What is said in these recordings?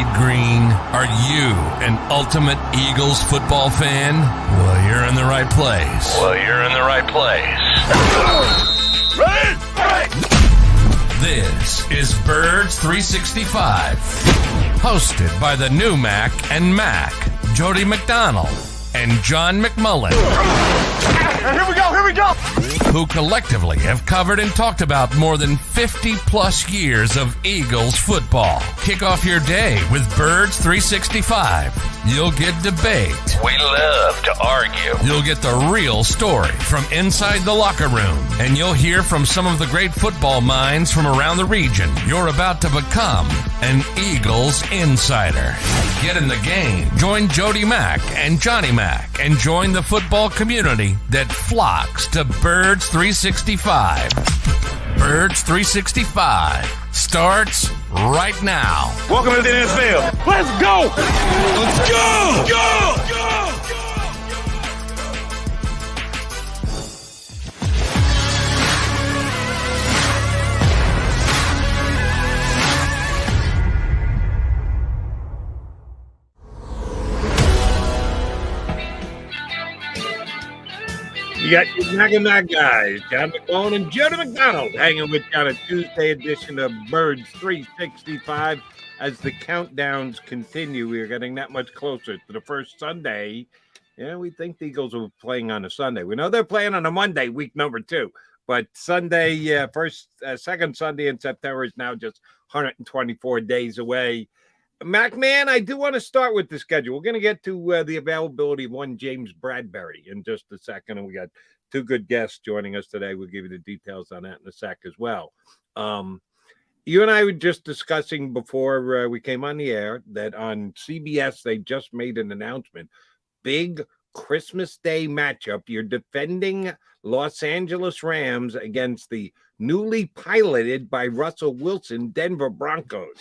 bright green. Are you an ultimate Eagles football fan? Well, you're in the right place. This is Birds 365, hosted by the new Mac and Mac, Jody McDonald and John McMullen. Here we go! Who collectively have covered and talked about more than 50 plus years of Eagles football. Kick off your day with Birds 365. You'll get debate. We love to argue. You'll get the real story from inside the locker room. And you'll hear from some of the great football minds from around the region. You're about to become an Eagles insider. Get in the game. Join Jody Mack and Johnny Mack and join the football community that flocks to Birds 365. Birds 365 starts right now. Welcome to the NFL. Let's go! Let's go! Go! You got your Mac and Mac guys, John McMullen and Jody McDonald, hanging with you on a Tuesday edition of Birds 365. As the countdowns continue, we are getting that much closer to the first Sunday. Yeah, we think the Eagles will be playing on a Sunday. We know they're playing on a Monday, week number 2. But Sunday, second Sunday in September is now just 124 days away. Mac, man, I do want to start with the schedule. We're going to get to the availability of one James Bradberry in just a second, and we got 2 good guests joining us today. We'll give you the details on that in a sec as well. You and I were just discussing before we came on the air that on CBS they just made an announcement. Big Christmas Day matchup. You're defending Los Angeles Rams against the newly piloted by Russell Wilson Denver Broncos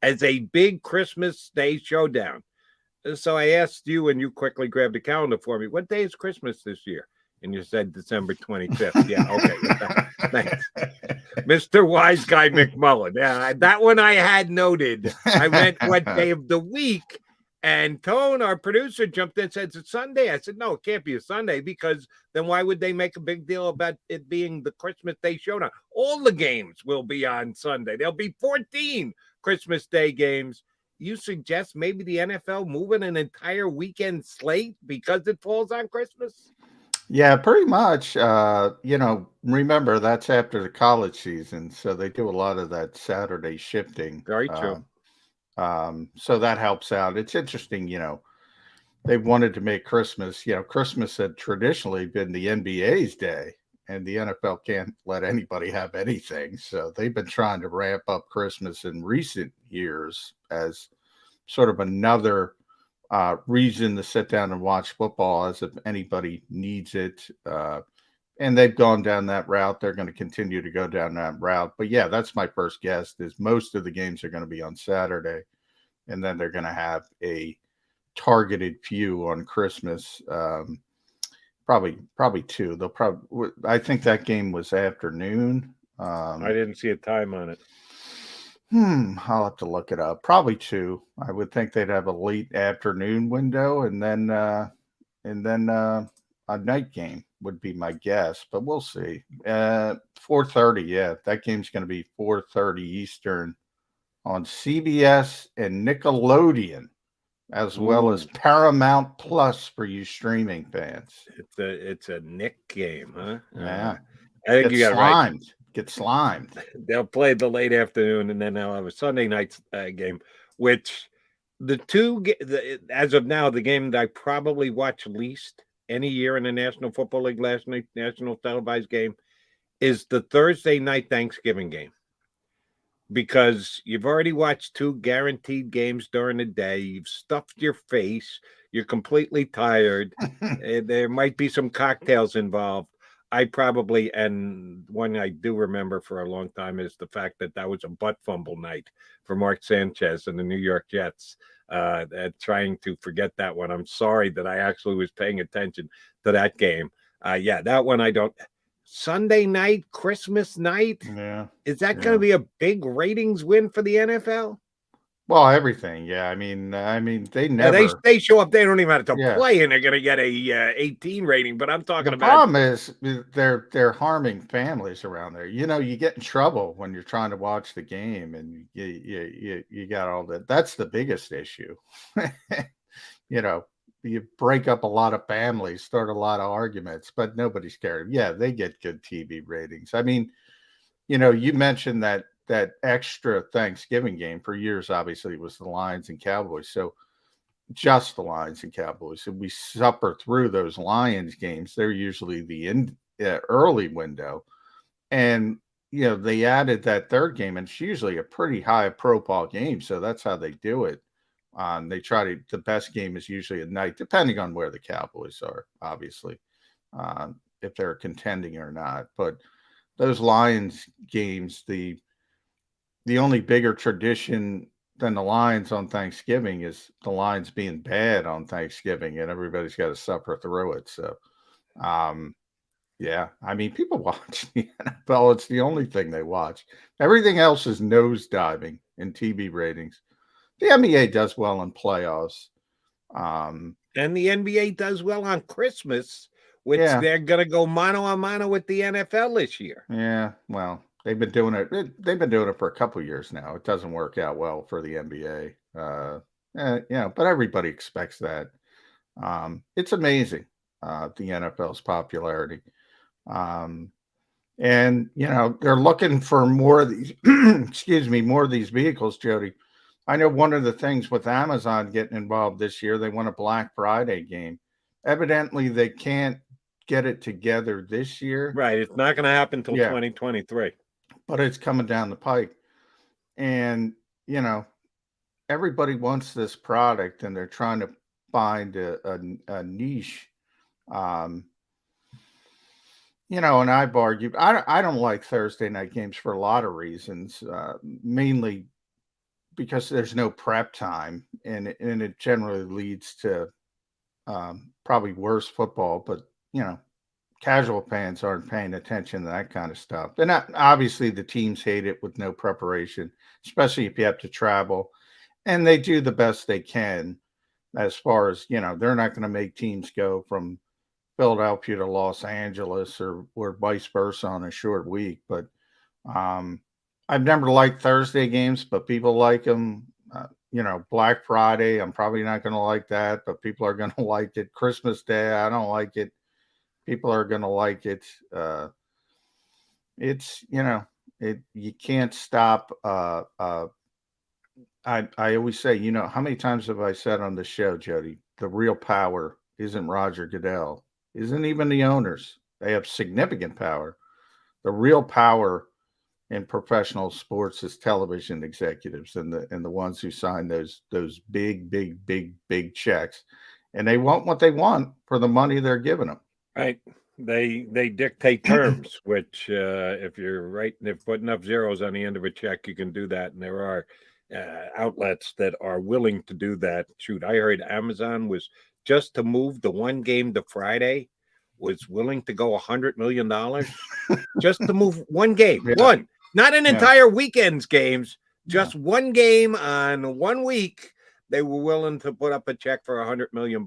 as a big Christmas Day showdown. So I asked you, and you quickly grabbed a calendar for me. What day is Christmas this year? And you said December 25th. Yeah, okay. Thanks. Mr. Wise Guy McMullen. Yeah, that one I had noted. I meant what day of the week. And Tone, our producer, jumped in and said, it's Sunday. I said, no, it can't be a Sunday, because then why would they make a big deal about it being the Christmas Day showdown? All the games will be on Sunday. There'll be 14 Christmas Day games. You suggest maybe the NFL moving an entire weekend slate because it falls on Christmas? Yeah, pretty much. Remember, that's after the college season, so they do a lot of that Saturday shifting. Very true. So that helps out. It's interesting, they wanted to make Christmas. Christmas had traditionally been the NBA's day, and the NFL can't let anybody have anything. So they've been trying to ramp up Christmas in recent years as sort of another reason to sit down and watch football, as if anybody needs it. And they've gone down that route. They're going to continue to go down that route. But yeah, that's my first guess, is most of the games are going to be on Saturday, and then they're going to have a targeted few on Christmas. Probably 2. I think that game was afternoon. I didn't see a time on it. I'll have to look it up. Probably 2. I would think they'd have a late afternoon window, and then a night game would be my guess, but we'll see. 4:30, yeah, that game's going to be 4:30 Eastern on CBS and Nickelodeon, as well as Paramount Plus for you streaming fans. It's a Nick game, huh? Yeah, I think you got right. Get slimed. They'll play the late afternoon, and then they'll have a Sunday night game, which as of now, the game that I probably watch least any year in the National Football League, last night national televised game, is the Thursday night Thanksgiving game, because you've already watched 2 guaranteed games during the day. You've stuffed your face. You're completely tired. There might be some cocktails involved. And one I do remember for a long time is the fact that was a butt fumble night for Mark Sanchez and the New York Jets. Trying to forget that one. I'm sorry that I actually was paying attention to that game. That one I don't. Sunday night, Christmas night. Yeah. Is that going to be a big ratings win for the NFL? Well, everything. Yeah. I mean, they Yeah, never. they show up. They don't even have to Yeah. play, and they're going to get a 18 rating. But I'm talking The about problem is they're harming families around there. You get in trouble when you're trying to watch the game, and you got all that. That's the biggest issue. you know, you break up a lot of families, start a lot of arguments, but nobody's caring. Yeah, they get good TV ratings. I mean, you mentioned that extra Thanksgiving game for years. Obviously, was the Lions and Cowboys. So just the Lions and Cowboys. And we suffer through those Lions games. They're usually the early window. And, they added that third game, and it's usually a pretty high profile game. So that's how they do it. The best game is usually at night, depending on where the Cowboys are, obviously, if they're contending or not. But those Lions games, the only bigger tradition than the Lions on Thanksgiving is the Lions being bad on Thanksgiving, and everybody's got to suffer through it. So, yeah, I mean, people watch the NFL. It's the only thing they watch. Everything else is nosediving in TV ratings. The NBA does well in playoffs. and the NBA does well on Christmas, which Yeah. they're going to go mano a mano with the NFL this year. Yeah, well, they've been doing it. They've been doing it for a couple of years now. It doesn't work out well for the NBA. But everybody expects that. It's amazing, the NFL's popularity. And they're looking for more of these. Excuse me, more of these vehicles, Jody. I know one of the things with Amazon getting involved this year, they want a Black Friday game. Evidently, they can't get it together this year. Right. It's not going to happen until 2023. But it's coming down the pike. And, everybody wants this product, and they're trying to find a niche. And I've argued, I don't like Thursday night games for a lot of reasons, mainly because there's no prep time, and it generally leads to probably worse football. But, casual fans aren't paying attention to that kind of stuff. And obviously the teams hate it with no preparation, especially if you have to travel. And they do the best they can as far as, they're not going to make teams go from Philadelphia to Los Angeles or vice versa on a short week. But I've never liked Thursday games, but people like them. Black Friday, I'm probably not going to like that, but people are going to like it. Christmas Day, I don't like it. People are going to like it. It's, you can't stop. I always say, how many times have I said on the show, Jody, the real power isn't Roger Goodell, isn't even the owners. They have significant power. The real power in professional sports is television executives and the ones who sign those big checks, and they want what they want for the money they're giving them. Right. They dictate terms, which if put enough zeros on the end of a check, you can do that. And there are outlets that are willing to do that. Shoot, I heard Amazon was just to move the one game to Friday was willing to go $100 million just to move one game. Yeah. One, not an entire weekend's games, just one game on 1 week. They were willing to put up a check for $100 million,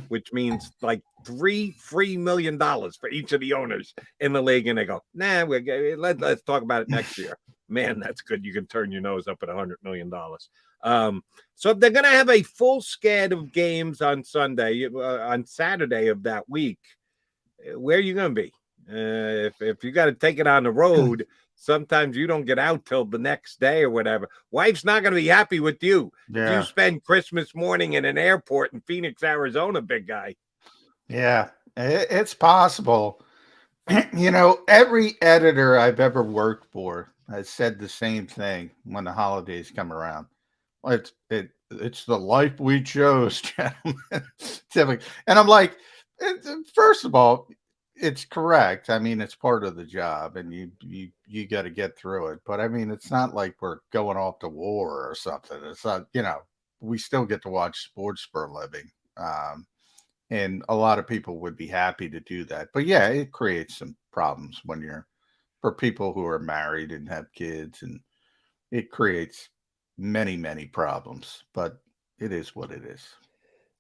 which means like $3 million for each of the owners in the league. And they go, nah, let's talk about it next year. Man, that's good. You can turn your nose up at $100 million. So they're going to have a full scad of games on Saturday of that week. Where are you going to be? If you got to take it on the road, sometimes you don't get out till the next day or whatever. Wife's not going to be happy with you. Yeah. If you spend Christmas morning in an airport in Phoenix, Arizona, big guy. Yeah, it's possible. Every editor I've ever worked for has said the same thing when the holidays come around. It's the life we chose, gentlemen. And I'm like, first of all, it's correct. I mean, it's part of the job, and you got to get through it. But I mean, it's not like we're going off to war or something. It's not, we still get to watch sports for a living. And a lot of people would be happy to do that. But yeah, it creates some problems for people who are married and have kids, and it creates many, many problems, but it is what it is.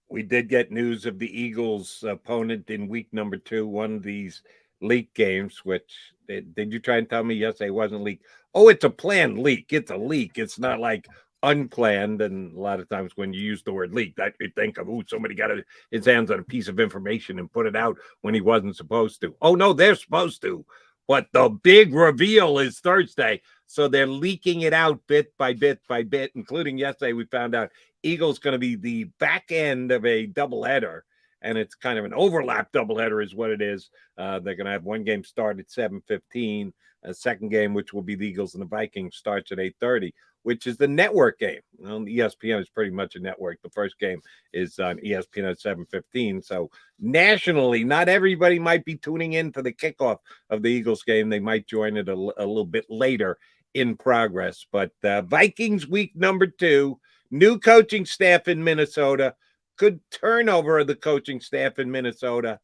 We did get news of the Eagles' opponent in week number 2, one of these leak games, which did you try and tell me yesterday wasn't leak? Oh, it's a planned leak. It's a leak. It's not like unplanned. And a lot of times when you use the word leak, that you think of, somebody got his hands on a piece of information and put it out when he wasn't supposed to. Oh, no, they're supposed to. But the big reveal is Thursday. So they're leaking it out bit by bit by bit, including yesterday we found out Eagles going to be the back end of a doubleheader, and it's kind of an overlap doubleheader is what it is. They're going to have one game start at 7:15, a second game, which will be the Eagles and the Vikings, starts at 8:30, which is the network game. Well, ESPN is pretty much a network. The first game is on ESPN at 7:15. So nationally, not everybody might be tuning in for the kickoff of the Eagles game. They might join it a little bit later in progress. But Vikings week number 2, new coaching staff in Minnesota, good turnover of the coaching staff in Minnesota.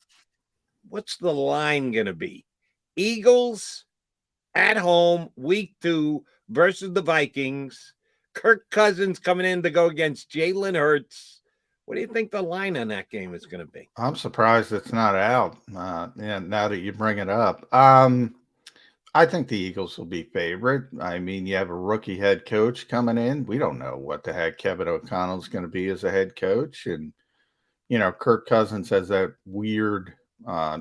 What's the line going to be? Eagles at home, week 2 versus the Vikings. Kirk Cousins coming in to go against Jalen Hurts. What do you think the line on that game is going to be? I'm surprised it's not out. Now that you bring it up, I think the Eagles will be favorite. I mean, you have a rookie head coach coming in. We don't know what the heck Kevin O'Connell's going to be as a head coach. And, Kirk Cousins has that weird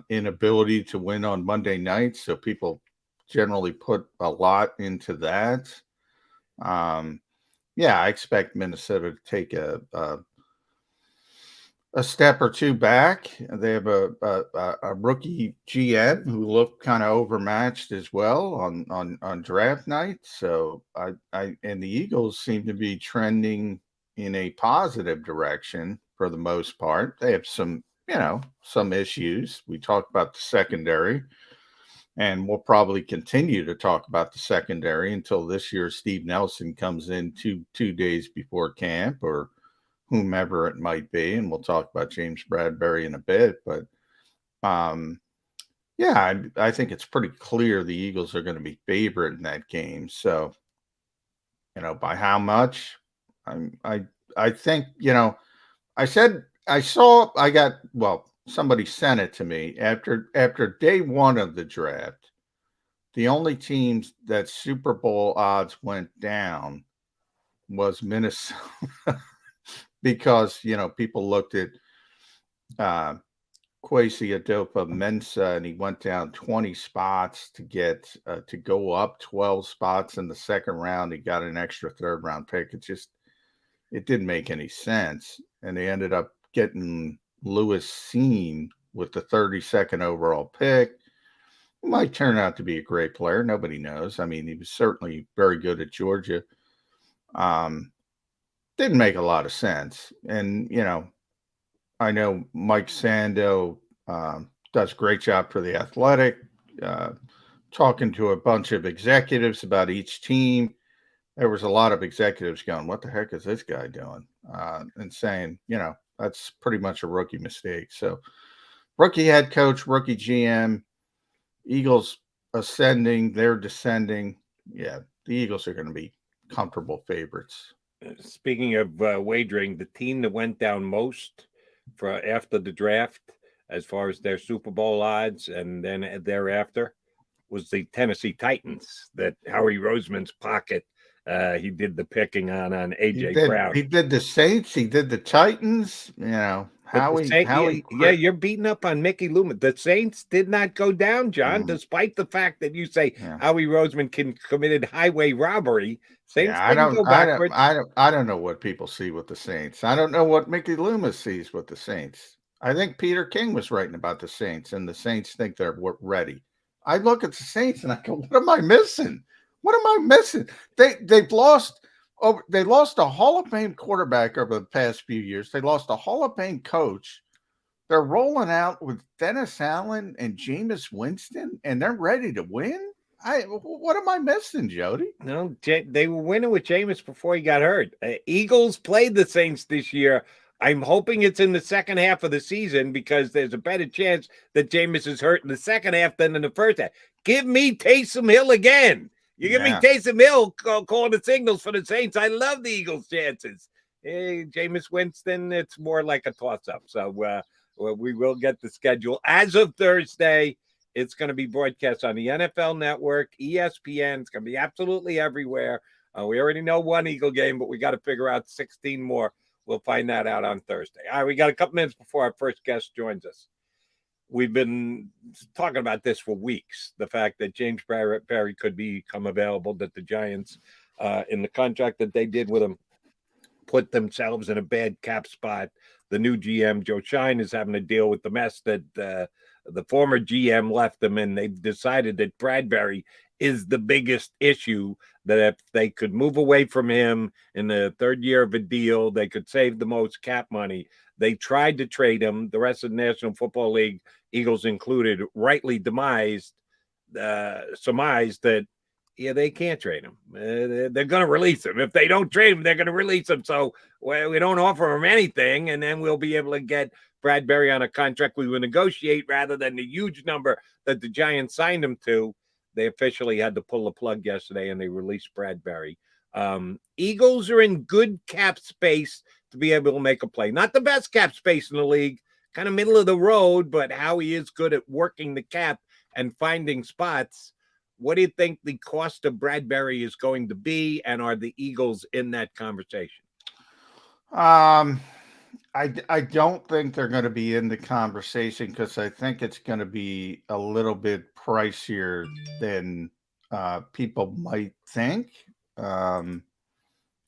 inability to win on Monday nights. So people generally put a lot into that. I expect Minnesota to take a step or two back. They have a rookie GM who looked kind of overmatched as well on draft night. So and the Eagles seem to be trending in a positive direction for the most part. They have some issues. We talked about the secondary, and we'll probably continue to talk about the secondary until this year Steve Nelson comes in two days before camp, or whomever it might be, and we'll talk about James Bradberry in a bit. But I think it's pretty clear the Eagles are going to be favorite in that game. So, by how much? I think, somebody sent it to me after day 1 of the draft. The only teams that Super Bowl odds went down was Minnesota. Because, people looked at Kwesi Adofo-Mensah, and he went down 20 spots to get to go up 12 spots in the second round. He got an extra third-round pick. It didn't make any sense. And they ended up getting Lewis Cine with the 32nd overall pick. He might turn out to be a great player. Nobody knows. I mean, he was certainly very good at Georgia. Didn't make a lot of sense. And, I know Mike Sando does a great job for The Athletic, talking to a bunch of executives about each team. There was a lot of executives going, what the heck is this guy doing? And saying, that's pretty much a rookie mistake. So rookie head coach, rookie GM, Eagles ascending, they're descending. Yeah, the Eagles are going to be comfortable favorites. Speaking of wagering, the team that went down most for after the draft, as far as their Super Bowl odds, and then thereafter, was the Tennessee Titans. That Howie Roseman's pocket, he did the picking on AJ Brown. He did the Saints. He did the Titans. Howie. You're beating up on Mickey Loomis. The Saints did not go down, John, despite the fact that you say Howie Roseman committed highway robbery. Saints didn't go backwards. I don't know what people see with the Saints. I don't know what Mickey Loomis sees with the Saints. I think Peter King was writing about the Saints, and the Saints think they're ready. I look at the Saints and I go, what am I missing? What am I missing? They've lost. They lost a Hall of Fame quarterback over the past few years. They lost a Hall of Fame coach. They're rolling out with Dennis Allen and Jameis Winston, and they're ready to win. What am I missing, Jody? No, they were winning with Jameis before he got hurt. Eagles played the Saints this year. I'm hoping it's in the second half of the season because there's a better chance that Jameis is hurt in the second half than in the first half. Give me Taysom Hill again. You give me Yeah. Taysom Hill calling the signals for the Saints. I love the Eagles' chances. Hey, Jameis Winston, it's more like a toss-up. So we will get the schedule. As of Thursday, it's going to be broadcast on the NFL Network, ESPN. It's going to be absolutely everywhere. We already know one Eagle game, but we got to figure out 16 more. We'll find that out on Thursday. All right, we got a couple minutes before our first guest joins us. We've been talking about this for weeks, the fact that James Bradberry could become available, that the Giants, in the contract that they did with him, put themselves in a bad cap spot. The new GM, Joe Shine, is having to deal with the mess that the former GM left them in. They've decided that Bradberry is the biggest issue, that if they could move away from him in the third year of a deal, they could save the most cap money. They tried to trade him. The rest of the National Football League, Eagles included, rightly surmised that, yeah, they can't trade him. They're going to release him. If they don't trade him, they're going to release him. So we don't offer him anything, and then we'll be able to get Bradberry on a contract we will negotiate rather than the huge number that the Giants signed him to. They officially had to pull the plug yesterday, and they released Bradberry. Eagles are in good cap space to be able to make a play. Not the best cap space in the league, kind of middle of the road, but Howie is good at working the cap and finding spots. What do you think the cost of Bradberry is going to be, and are the Eagles in that conversation? I don't think they're going to be in the conversation because I think it's going to be a little bit pricier than people might think. And,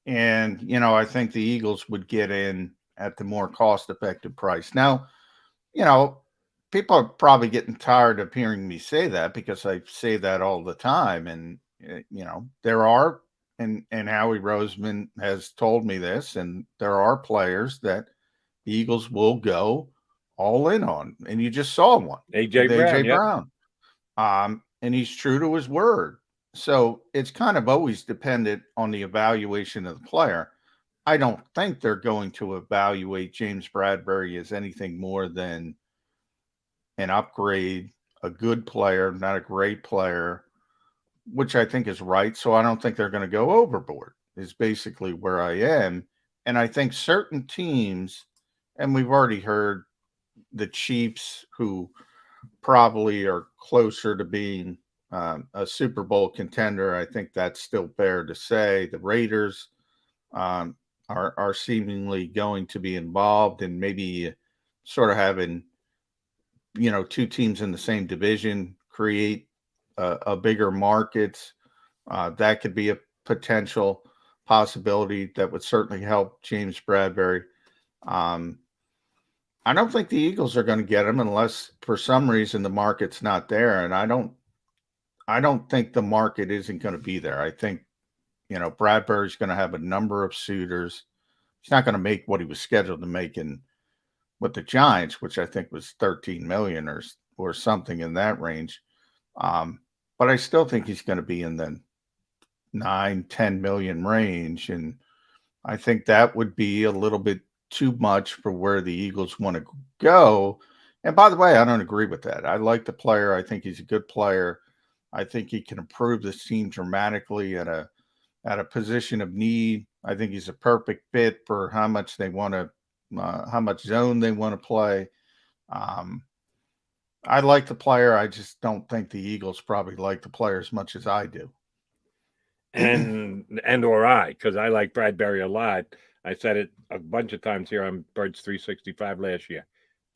I think the Eagles would get in at the more cost-effective price. Now, people are probably getting tired of hearing me say that because I say that all the time. And, there are, and Howie Roseman has told me this, and there are players that the Eagles will go all in on. And you just saw one. AJ Brown. And he's true to his word. So it's kind of always dependent on the evaluation of the player. I don't think they're going to evaluate James Bradberry as anything more than an upgrade, a good player, not a great player, which I think is right. So I don't think they're going to go overboard, is basically where I am. And I think certain teams, and we've already heard the Chiefs, who probably are closer to being a Super Bowl contender. I think that's still fair to say. The Raiders are seemingly going to be involved, and maybe sort of having, two teams in the same division create a bigger market. That could be a potential possibility that would certainly help James Bradberry. I don't think the Eagles are going to get him unless for some reason the market's not there. And I don't think the market isn't going to be there. I think, Bradberry's going to have a number of suitors. He's not going to make what he was scheduled to make with the Giants, which I think was $13 million or something in that range. But I still think he's going to be in the $9-10 million range. And I think that would be a little bit too much for where the Eagles want to go. And by the way, I don't agree with that. I like the player. I think he's a good player. I think he can improve this team dramatically at a position of need. I think he's a perfect fit for how much they want to, how much zone they want to play. I like the player. I just don't think the Eagles probably like the player as much as I do. Or I, because I like Bradberry a lot. I said it a bunch of times here on Birds 365 last year.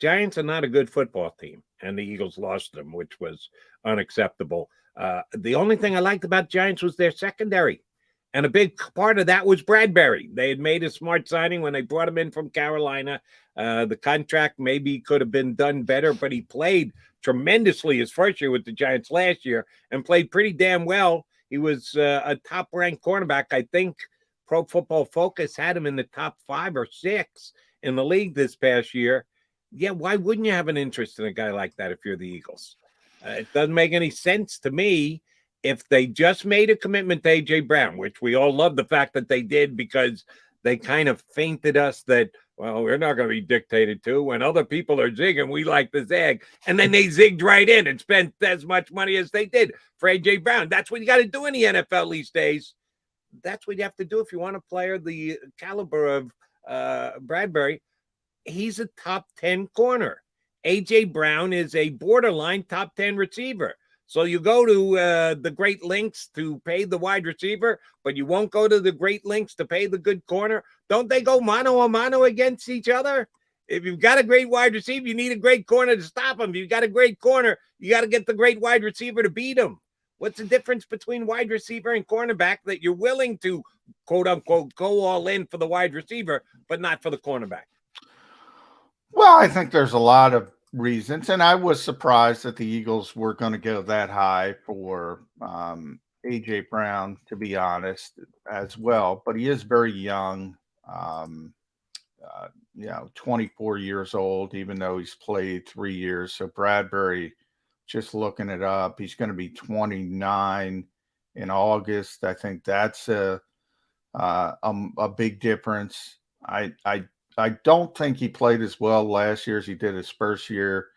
Giants are not a good football team, and the Eagles lost them, which was unacceptable. The only thing I liked about Giants was their secondary, and a big part of that was Bradberry. They had made a smart signing when they brought him in from Carolina. The contract maybe could have been done better, but he played tremendously his first year with the Giants last year and played pretty damn well. He was a top-ranked cornerback. I think Pro Football Focus had him in the top 5 or 6 in the league this past year. Yeah, why wouldn't you have an interest in a guy like that if you're the Eagles? It doesn't make any sense to me. If they just made a commitment to A.J. Brown, which we all love the fact that they did because they kind of fainted us that, well, we're not going to be dictated to. When other people are zigging, we like to zag. And then they zigged right in and spent as much money as they did for A.J. Brown. That's what you got to do in the NFL these days. That's what you have to do if you want a player the caliber of Bradberry. He's a top 10 corner. A.J. Brown is a borderline top 10 receiver. So you go to the great lengths to pay the wide receiver, but you won't go to the great lengths to pay the good corner. Don't they go mano a mano against each other? If you've got a great wide receiver, you need a great corner to stop him. If you've got a great corner, you got to get the great wide receiver to beat him. What's the difference between wide receiver and cornerback that you're willing to, quote unquote, go all in for the wide receiver, but not for the cornerback? Well, I think there's a lot of reasons, and I was surprised that the Eagles were going to go that high for A.J. Brown, to be honest, as well. But he is very young, 24 years old, even though he's played 3 years. So Bradberry, just looking it up, he's going to be 29 in August. I think that's a big difference. I don't think he played as well last year as he did his first year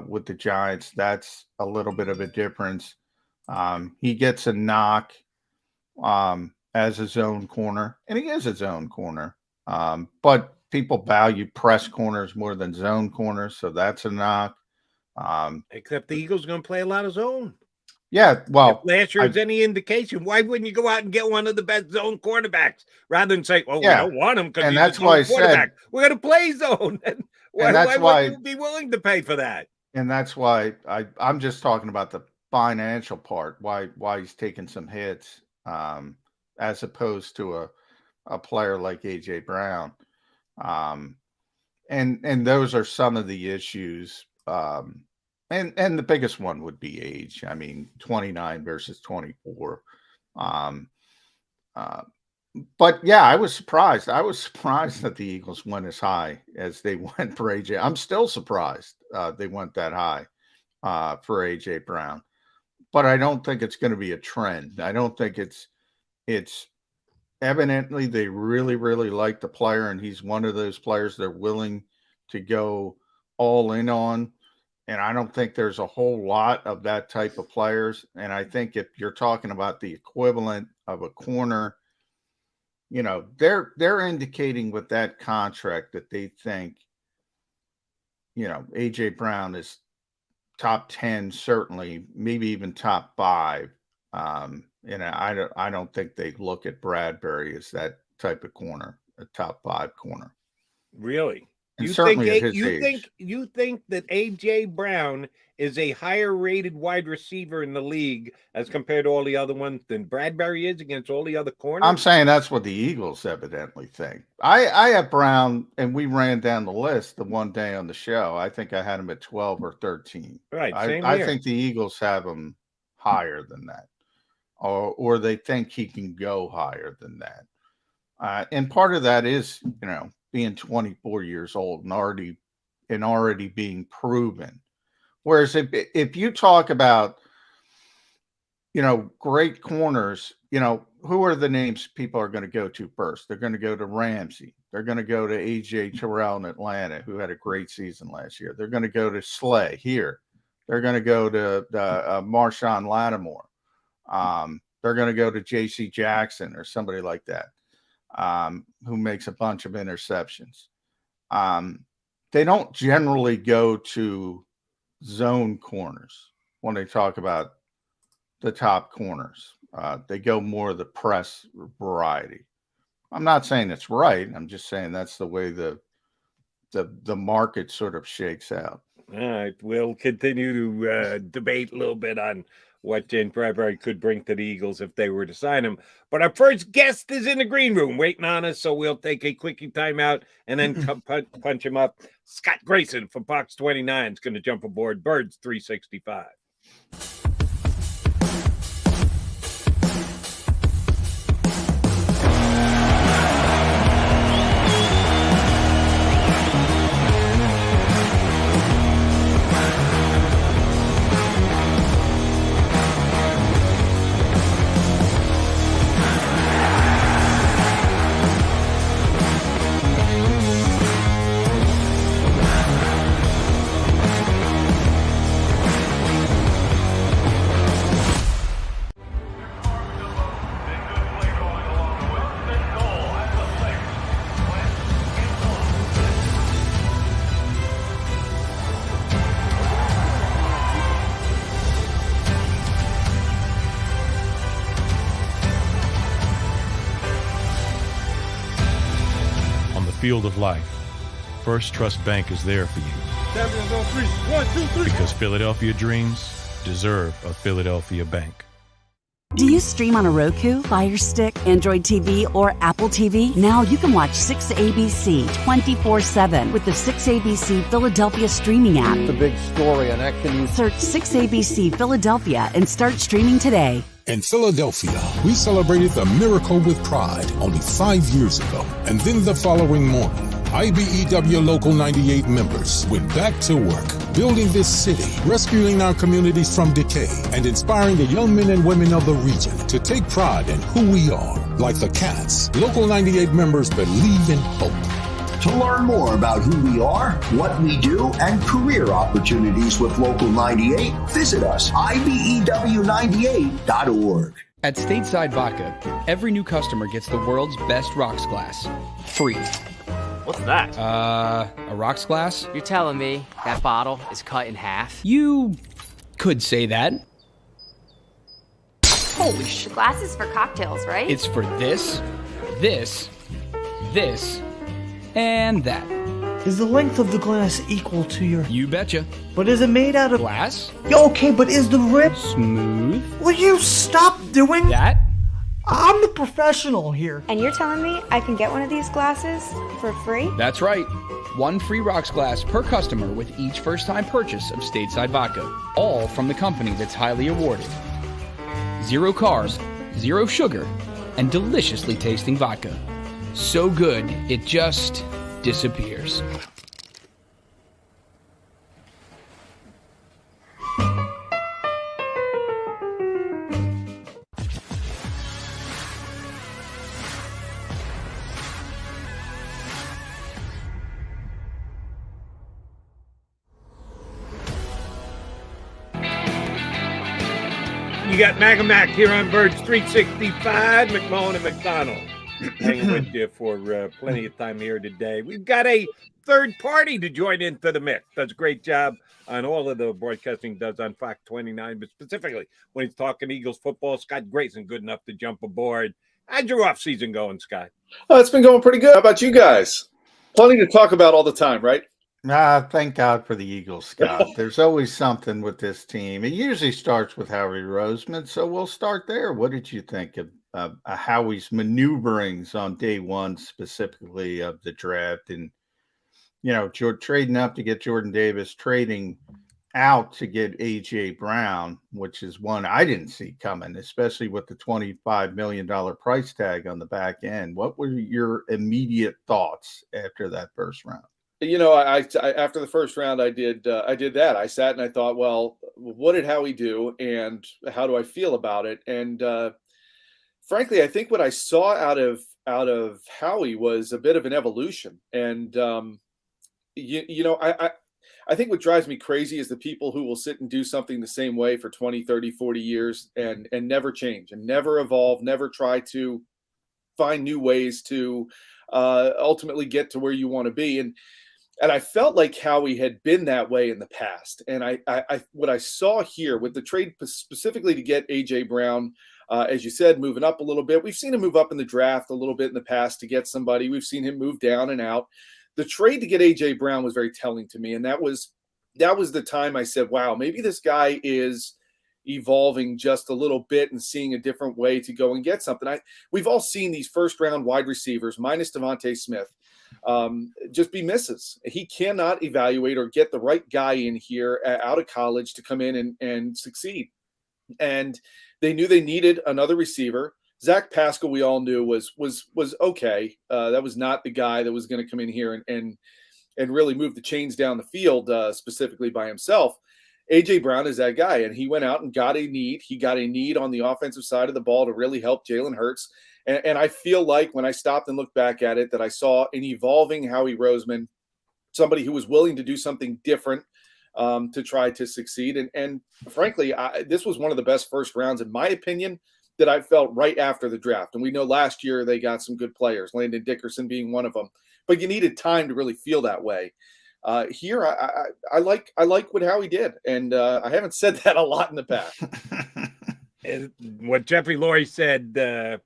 with the Giants. That's a little bit of a difference. He gets a knock as a zone corner, and he is a zone corner. But people value press corners more than zone corners, so that's a knock. Except the Eagles are going to play a lot of zone. Yeah, well, if last year is any indication, why wouldn't you go out and get one of the best zone cornerbacks rather than say, "Well, we don't want him because he's a zone quarterback. We're going to play zone." Why would you be willing to pay for that? And that's why I'm just talking about the financial part. Why he's taking some hits, as opposed to a player like A.J. Brown, and those are some of the issues. And the biggest one would be age. I mean, 29 versus 24. But yeah, I was surprised. I was surprised that the Eagles went as high as they went for AJ. I'm still surprised they went that high for AJ Brown. But I don't think it's going to be a trend. I don't think it's evidently they really, really like the player, and he's one of those players they're willing to go all in on. And I don't think there's a whole lot of that type of players. And I think if you're talking about the equivalent of a corner, you know, they're indicating with that contract that they think, you know, AJ Brown is top 10, certainly, maybe even top 5. And I don't think they look at Bradberry as that type of corner, a top 5 corner. Really? And you certainly think, at his age. You think that A.J. Brown is a higher rated wide receiver in the league as compared to all the other ones than Bradberry is against all the other corners? I'm saying that's what the Eagles evidently think. I have Brown, and we ran down the list the one day on the show. I think I had him at 12 or 13. Right, I think the Eagles have him higher than that, or they think he can go higher than that. And part of that is, you know, being 24 years old and already being proven. Whereas if you talk about, you know, great corners, you know, who are the names people are going to go to first? They're going to go to Ramsey. They're going to go to A.J. Terrell in Atlanta, who had a great season last year. They're going to go to Slay here. They're going to go to Marshawn Lattimore. They're going to go to J.C. Jackson or somebody like that. Who makes a bunch of interceptions. They don't generally go to zone corners when they talk about the top corners. They go more of the press variety. I'm not saying it's right. I'm just saying that's the way the market sort of shakes out. All right. We'll continue to debate a little bit on what Jen Bradberry could bring to the Eagles if they were to sign him. But our first guest is in the green room waiting on us, so we'll take a quickie timeout and then punch him up. Scott Grayson from Fox 29 is going to jump aboard Birds 365. field of life, First Trust Bank is there for you. Champions on three. 1, 2, 3. Because Philadelphia dreams deserve a Philadelphia bank. Do you stream on a Roku, Fire Stick, Android TV, or Apple TV? Now you can watch 6ABC 24/7 with the 6ABC Philadelphia streaming app. The big story on Action. Search 6ABC Philadelphia and start streaming today. In Philadelphia, we celebrated the miracle with pride only 5 years ago. And then the following morning, IBEW Local 98 members went back to work, building this city, rescuing our communities from decay, and inspiring the young men and women of the region to take pride in who we are. Like the Cats, Local 98 members believe in hope. To learn more about who we are, what we do, and career opportunities with Local 98, visit us, IBEW98.org. At Stateside Vodka, every new customer gets the world's best rocks glass, free. What's that? A rocks glass? You're telling me that bottle is cut in half? You could say that. Holy shit. Glass is for cocktails, right? It's for this, this, and that. Is the length of the glass equal to your... You betcha. But is it made out of... Glass? Okay, but is the rip... Smooth? Will you stop doing... That? I'm the professional here. And you're telling me I can get one of these glasses for free? That's right. 1 free rocks glass per customer with each first-time purchase of Stateside Vodka. All from the company that's highly awarded. 0 carbs, 0 sugar, and deliciously tasting vodka. So good, it just disappears. You got Mac here on Birds 365, McMullen and McDonald. Hanging with you for plenty of time here today. We've got a third party to join into the mix. Does a great job on all of the broadcasting does on Fox 29, but specifically when he's talking Eagles football, Scott Grayson good enough to jump aboard. How's your off season going, Scott? Oh, it's been going pretty good. How about you guys? Plenty to talk about all the time, right? Thank God for the Eagles, Scott. There's always something with this team. It usually starts with Howie Roseman, so we'll start there. What did you think of Howie's maneuverings on day one, specifically of the draft? And, you know, trading up to get Jordan Davis, trading out to get A.J. Brown, which is one I didn't see coming, especially with the $25 million price tag on the back end. What were your immediate thoughts after that first round? You know, I after the first round, I did that. I sat and I thought, well, what did Howie do, and how do I feel about it? And frankly, I think what I saw out of Howie was a bit of an evolution. And you know, I think what drives me crazy is the people who will sit and do something the same way for 20, 30, 40 years and never change and never evolve, never try to find new ways to ultimately get to where you want to be. And I felt like Howie had been that way in the past. And I what I saw here with the trade specifically to get A.J. Brown, as you said, moving up a little bit. We've seen him move up in the draft a little bit in the past to get somebody. We've seen him move down and out. The trade to get A.J. Brown was very telling to me. And that was the time I said, wow, maybe this guy is evolving just a little bit and seeing a different way to go and get something. We've all seen these first-round wide receivers, minus Devontae Smith, just be misses. He cannot evaluate or get the right guy in here out of college to come in and succeed. And they knew they needed another receiver. Zach Pascal, we all knew was okay. That was not the guy that was going to come in here and really move the chains down the field specifically by himself. A.J. Brown is that guy, and he went out and got a need. He got a need on the offensive side of the ball to really help Jalen Hurts. And I feel like when I stopped and looked back at it that I saw an evolving Howie Roseman, somebody who was willing to do something different to try to succeed. And frankly, this was one of the best first rounds, in my opinion, that I felt right after the draft. And we know last year they got some good players, Landon Dickerson being one of them. But you needed time to really feel that way. Here, I like what Howie did, and I haven't said that a lot in the past. And what Jeffrey Lurie said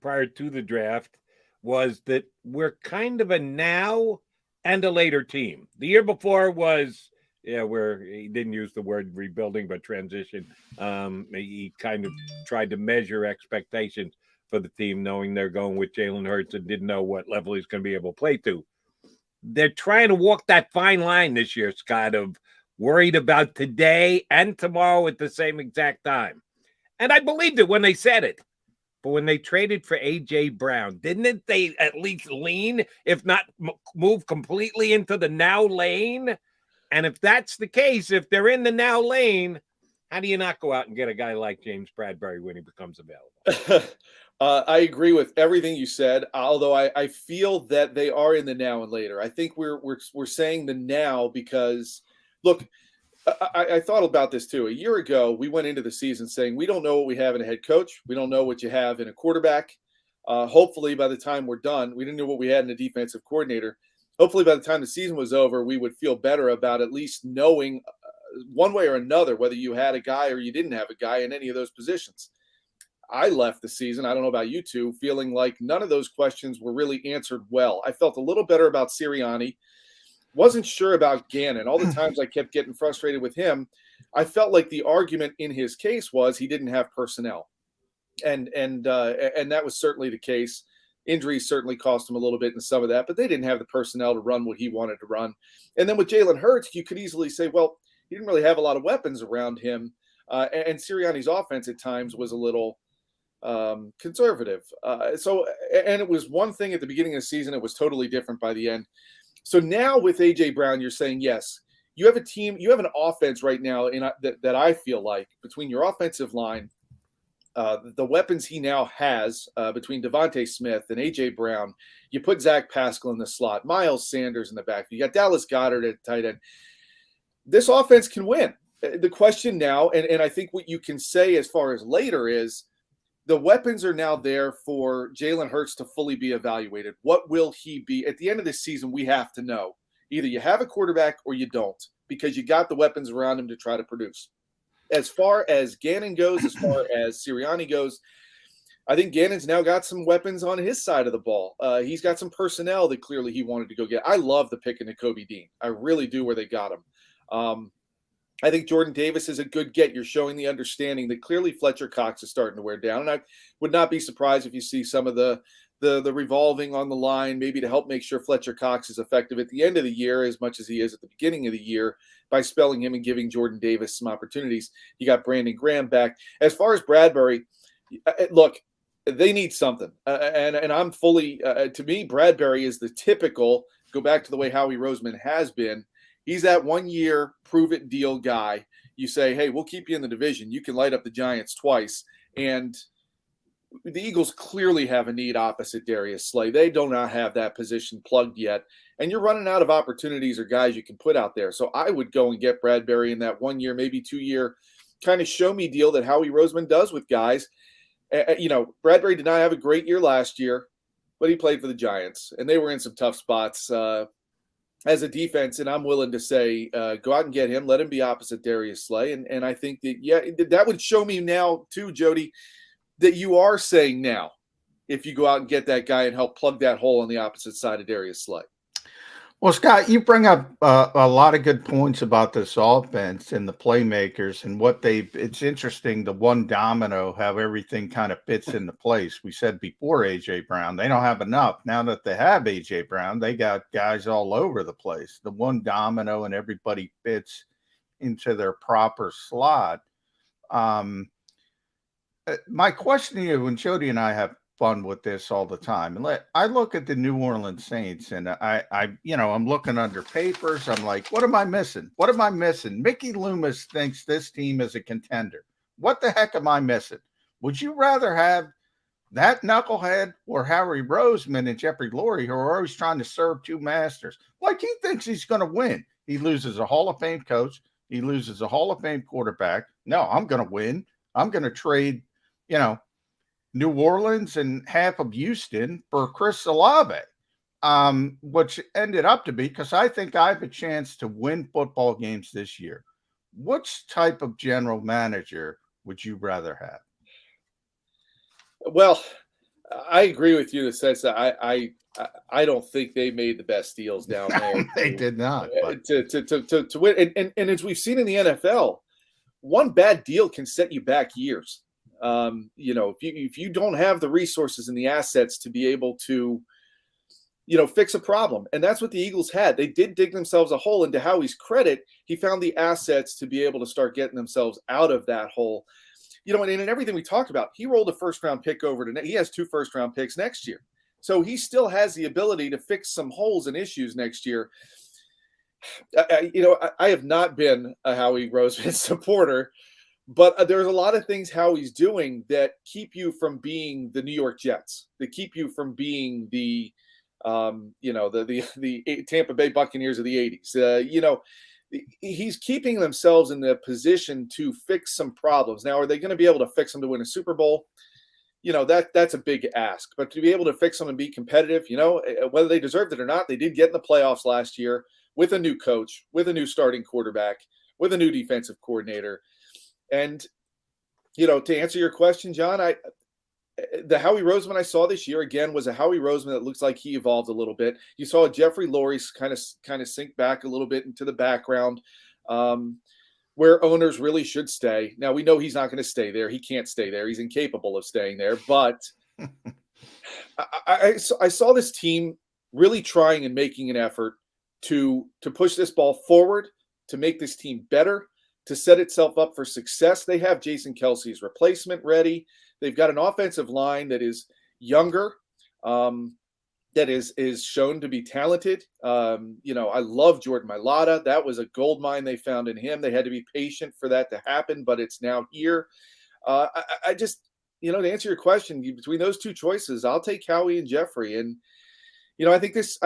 prior to the draft was that we're kind of a now and a later team. The year before was, where he didn't use the word rebuilding, but transition. He kind of tried to measure expectations for the team, knowing they're going with Jalen Hurts and didn't know what level he's going to be able to play to. They're trying to walk that fine line this year, Scott, of worried about today and tomorrow at the same exact time. And I believed it when they said it. But when they traded for A.J. Brown, didn't they at least lean, if not move completely into the now lane? And if that's the case, if they're in the now lane, how do you not go out and get a guy like James Bradberry when he becomes available? I agree with everything you said, although I feel that they are in the now and later. I think we're saying the now because, look, I thought about this too. A year ago, we went into the season saying we don't know what we have in a head coach. We don't know what you have in a quarterback. Hopefully, by the time we're done, we didn't know what we had in a defensive coordinator. Hopefully, by the time the season was over, we would feel better about at least knowing one way or another whether you had a guy or you didn't have a guy in any of those positions. I left the season, I don't know about you two, feeling like none of those questions were really answered well. I felt a little better about Sirianni. Wasn't sure about Gannon. All the times I kept getting frustrated with him, I felt like the argument in his case was he didn't have personnel. And that was certainly the case. Injuries certainly cost him a little bit in some of that, but they didn't have the personnel to run what he wanted to run. And then with Jalen Hurts, you could easily say, well, he didn't really have a lot of weapons around him. And Sirianni's offense at times was a little conservative. And it was one thing at the beginning of the season. It was totally different by the end. So now with A.J. Brown, you're saying, yes, you have a team, you have an offense right now that I feel like between your offensive line, the weapons he now has between Devontae Smith and A.J. Brown, you put Zach Pascal in the slot, Miles Sanders in the back, you got Dallas Goedert at tight end. This offense can win. The question now, and I think what you can say as far as later is, the weapons are now there for Jalen Hurts to fully be evaluated. What will he be? At the end of this season, we have to know. Either you have a quarterback or you don't, because you got the weapons around him to try to produce. As far as Gannon goes, as far as Sirianni goes, I think Gannon's now got some weapons on his side of the ball. He's got some personnel that clearly he wanted to go get. I love the pick of Nakobe Dean. I really do where they got him. I think Jordan Davis is a good get. You're showing the understanding that clearly Fletcher Cox is starting to wear down. And I would not be surprised if you see some of the revolving on the line, maybe to help make sure Fletcher Cox is effective at the end of the year as much as he is at the beginning of the year by spelling him and giving Jordan Davis some opportunities. You got Brandon Graham back. As far as Bradberry, look, they need something. And I'm fully, to me, Bradberry is the typical, go back to the way Howie Roseman has been. He's that 1 year prove it deal guy. You say, hey, we'll keep you in the division. You can light up the Giants twice. And the Eagles clearly have a need opposite Darius Slay. They do not have that position plugged yet. And you're running out of opportunities or guys you can put out there. So I would go and get Bradberry in that 1 year, maybe 2 year kind of show me deal that Howie Roseman does with guys. Bradberry did not have a great year last year, but he played for the Giants. And they were in some tough spots as a defense, and I'm willing to say go out and get him. Let him be opposite Darius Slay. And I think that, that would show me now too, Jody, that you are saying now if you go out and get that guy and help plug that hole on the opposite side of Darius Slay. Well, Scott, you bring up a lot of good points about this offense and the playmakers and what it's interesting, the one domino, how everything kind of fits into place. We said before A.J. Brown, they don't have enough. Now that they have A.J. Brown, they got guys all over the place. The one domino and everybody fits into their proper slot. My question to you, and Jody and I have fun with this all the time. And I look at the New Orleans Saints and I'm looking under papers. I'm like, what am I missing? What am I missing? Mickey Loomis thinks this team is a contender. What the heck am I missing? Would you rather have that knucklehead or Harry Roseman and Jeffrey Lurie, who are always trying to serve two masters? Like, he thinks he's going to win. He loses a Hall of Fame coach. He loses a Hall of Fame quarterback. No, I'm going to win. I'm going to trade, New Orleans and half of Houston for Chris Olave, which ended up to be, because I think I have a chance to win football games this year. Which type of general manager would you rather have? Well, I agree with you in the sense that I don't think they made the best deals down there. They did not. But. To win. And as we've seen in the NFL, one bad deal can set you back years. If you don't have the resources and the assets to be able to, fix a problem. And that's what the Eagles had. They did dig themselves a hole. And to Howie's credit, he found the assets to be able to start getting themselves out of that hole. And in everything we talked about, he rolled a first-round pick over to – he has 2 first-round picks next year. So he still has the ability to fix some holes and issues next year. I have not been a Howie Roseman supporter, but there's a lot of things Howie's doing that keep you from being the New York Jets, that keep you from being the Tampa Bay Buccaneers of the 80s. He's keeping themselves in the position to fix some problems. Now, are they going to be able to fix them to win a Super Bowl? That's a big ask. But to be able to fix them and be competitive, whether they deserved it or not, they did get in the playoffs last year with a new coach, with a new starting quarterback, with a new defensive coordinator. And, to answer your question, John, the Howie Roseman I saw this year, again, was a Howie Roseman that looks like he evolved a little bit. You saw Jeffrey Lurie's kind of sink back a little bit into the background, where owners really should stay. Now, we know he's not going to stay there. He can't stay there. He's incapable of staying there. But I saw this team really trying and making an effort to push this ball forward, to make this team better, to set itself up for success. They have Jason Kelce's replacement ready. They've got an offensive line that is younger, that is shown to be talented. I love Jordan Mailata. That was a gold mine they found in him. They had to be patient for that to happen, but it's now here. I just, to answer your question, between those two choices, I'll take Howie and Jeffrey. And, I think this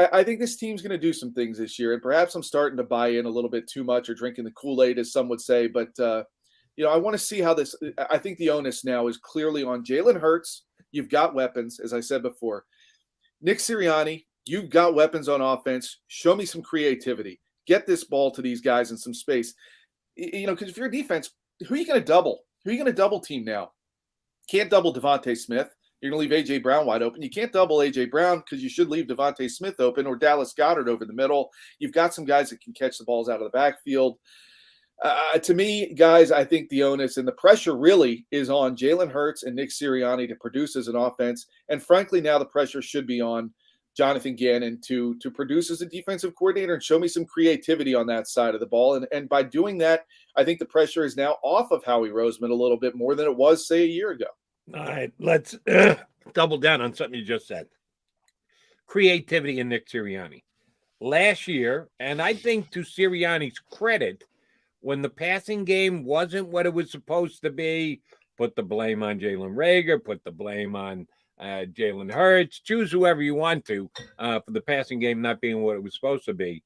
team's going to do some things this year. And perhaps I'm starting to buy in a little bit too much, or drinking the Kool-Aid, as some would say. But, I want to see how this – I think the onus now is clearly on Jalen Hurts. You've got weapons, as I said before. Nick Sirianni, you've got weapons on offense. Show me some creativity. Get this ball to these guys in some space. Because if you're a defense, who are you going to double? Who are you going to double team now? Can't double Devontae Smith. You're going to leave A.J. Brown wide open. You can't double A.J. Brown because you should leave Devontae Smith open, or Dallas Goedert over the middle. You've got some guys that can catch the balls out of the backfield. To me, guys, I think the onus and the pressure really is on Jalen Hurts and Nick Sirianni to produce as an offense. And frankly, now the pressure should be on Jonathan Gannon to produce as a defensive coordinator and show me some creativity on that side of the ball. And by doing that, I think the pressure is now off of Howie Roseman a little bit more than it was, say, a year ago. All right, let's double down on something you just said. Creativity in Nick Sirianni. Last year, and I think to Sirianni's credit, when the passing game wasn't what it was supposed to be, put the blame on Jalen Reagor, put the blame on Jalen Hurts, choose whoever you want to for the passing game not being what it was supposed to be.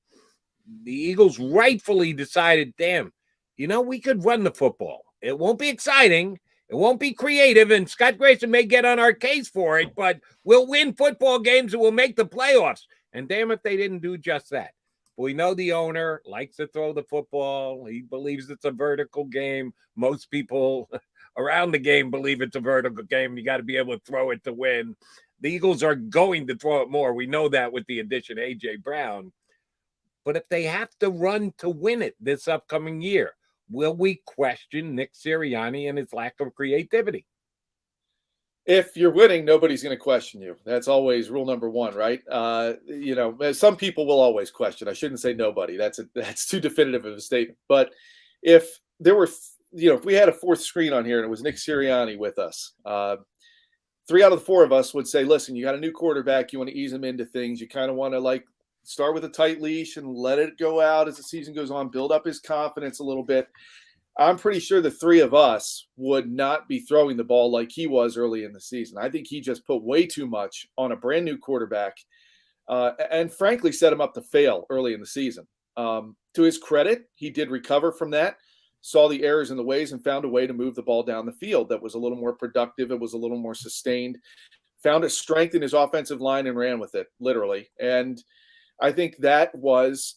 The Eagles rightfully decided, damn, we could run the football. It won't be exciting. It won't be creative, and Scott Grayson may get on our case for it, but we'll win football games and we'll make the playoffs. And damn if they didn't do just that. We know the owner likes to throw the football. He believes it's a vertical game. Most people around the game believe it's a vertical game. You got to be able to throw it to win. The Eagles are going to throw it more. We know that with the addition of A.J. Brown. But if they have to run to win it this upcoming year, will we question Nick Sirianni and his lack of creativity? If you're winning, nobody's going to question you. That's always rule number one, right? Some people will always question. I shouldn't say nobody. That's too definitive of a statement. But if there were, if we had a fourth screen on here and it was Nick Sirianni with us, 3 out of the 4 of us would say, listen, you got a new quarterback. You want to ease him into things. You kind of want to start with a tight leash and let it go out as the season goes on, build up his confidence a little bit. I'm pretty sure the 3 of us would not be throwing the ball like he was early in the season. I think he just put way too much on a brand new quarterback and frankly set him up to fail early in the season. To his credit, he did recover from that, saw the errors in the ways and found a way to move the ball down the field that was a little more productive. It was a little more sustained, found a strength in his offensive line and ran with it, literally. And I think that was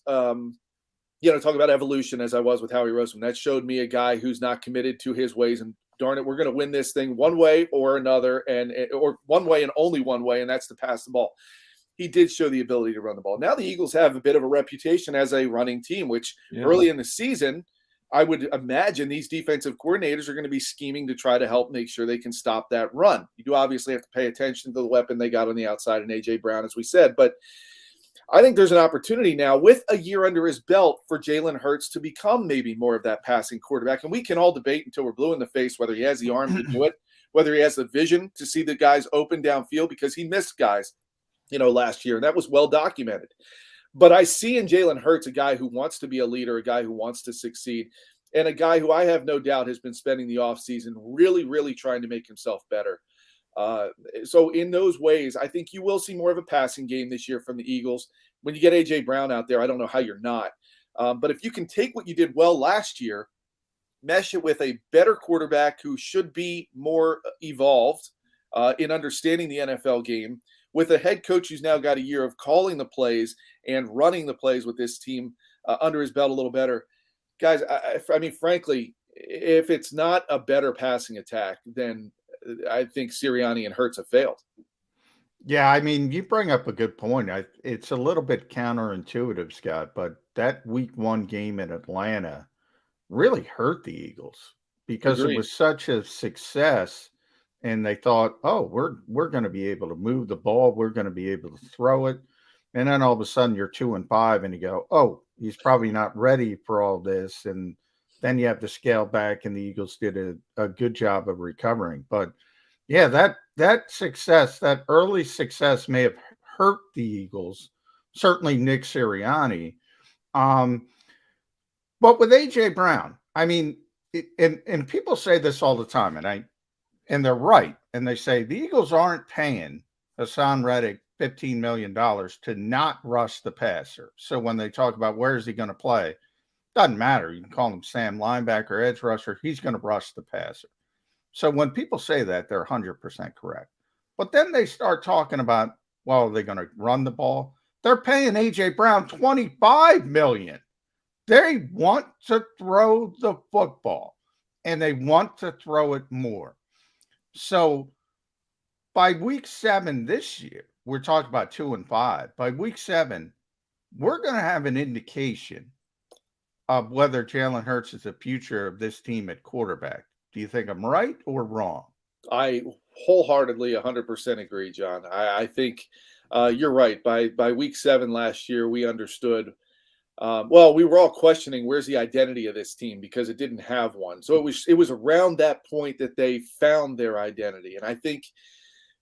talk about evolution as I was with Howie Roseman. That showed me a guy who's not committed to his ways and darn it, we're going to win this thing one way or another, or one way and only one way, and that's to pass the ball. He did show the ability to run the ball. Now the Eagles have a bit of a reputation as a running team, which early in the season, I would imagine these defensive coordinators are going to be scheming to try to help make sure they can stop that run. You do obviously have to pay attention to the weapon they got on the outside in A.J. Brown, as we said, but I think there's an opportunity now with a year under his belt for Jalen Hurts to become maybe more of that passing quarterback. And we can all debate until we're blue in the face whether he has the arm to do it, whether he has the vision to see the guys open downfield, because he missed guys, last year. And that was well documented. But I see in Jalen Hurts a guy who wants to be a leader, a guy who wants to succeed, and a guy who I have no doubt has been spending the offseason really, really trying to make himself better. So in those ways, I think you will see more of a passing game this year from the Eagles. When you get A.J. Brown out there, I don't know how you're not. But if you can take what you did well last year, mesh it with a better quarterback who should be more evolved in understanding the NFL game, with a head coach who's now got a year of calling the plays and running the plays with this team under his belt a little better. Guys, I mean, frankly, if it's not a better passing attack, then I think Sirianni and Hurts have failed. Yeah, I mean, you bring up a good point. It's a little bit counterintuitive, Scott, but that week 1 game in Atlanta really hurt the Eagles because It was such a success. And they thought, oh, we're going to be able to move the ball. We're going to be able to throw it. And then all of a sudden you're 2-5 and you go, oh, he's probably not ready for all this. And then you have to scale back, and the Eagles did a good job of recovering. But yeah, that success, that early success may have hurt the Eagles, certainly Nick Sirianni. But with A.J. Brown, I mean, and people say this all the time, and they're right. And they say the Eagles aren't paying Hassan Reddick $15 million to not rush the passer. So when they talk about where is he going to play, doesn't matter. You can call him Sam linebacker, edge rusher. He's going to rush the passer. So when people say that, they're 100% correct. But then they start talking about, well, are they going to run the ball? They're paying A.J. Brown $25 million. They want to throw the football, and they want to throw it more. So by week 7 this year, we're talking about 2-5. By week 7, we're going to have an indication of whether Jalen Hurts is the future of this team at quarterback. Do you think I'm right or wrong? I wholeheartedly 100% agree, John. I think you're right. By week 7 last year, we understood. We were all questioning where's the identity of this team because it didn't have one. So it was around that point that they found their identity. And I think,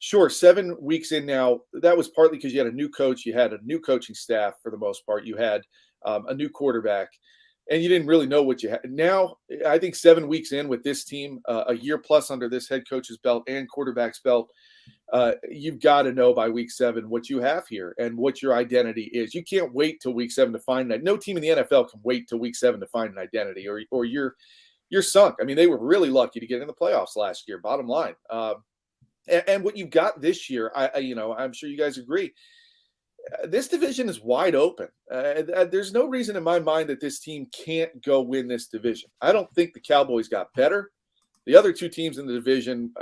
sure, 7 weeks in now, that was partly because you had a new coach, you had a new coaching staff for the most part, you had a new quarterback, and you didn't really know what you had. Now, I think 7 weeks in with this team, a year plus under this head coach's belt and quarterback's belt, you've got to know by week 7 what you have here and what your identity is. You can't wait till week 7 to find that. No team in the NFL can wait till week 7 to find an identity, or you're sunk. I mean, they were really lucky to get in the playoffs last year, bottom line. And what you've got this year, I'm sure you guys agree. This division is wide open. There's no reason in my mind that this team can't go win this division. I don't think the Cowboys got better. The other 2 teams in the division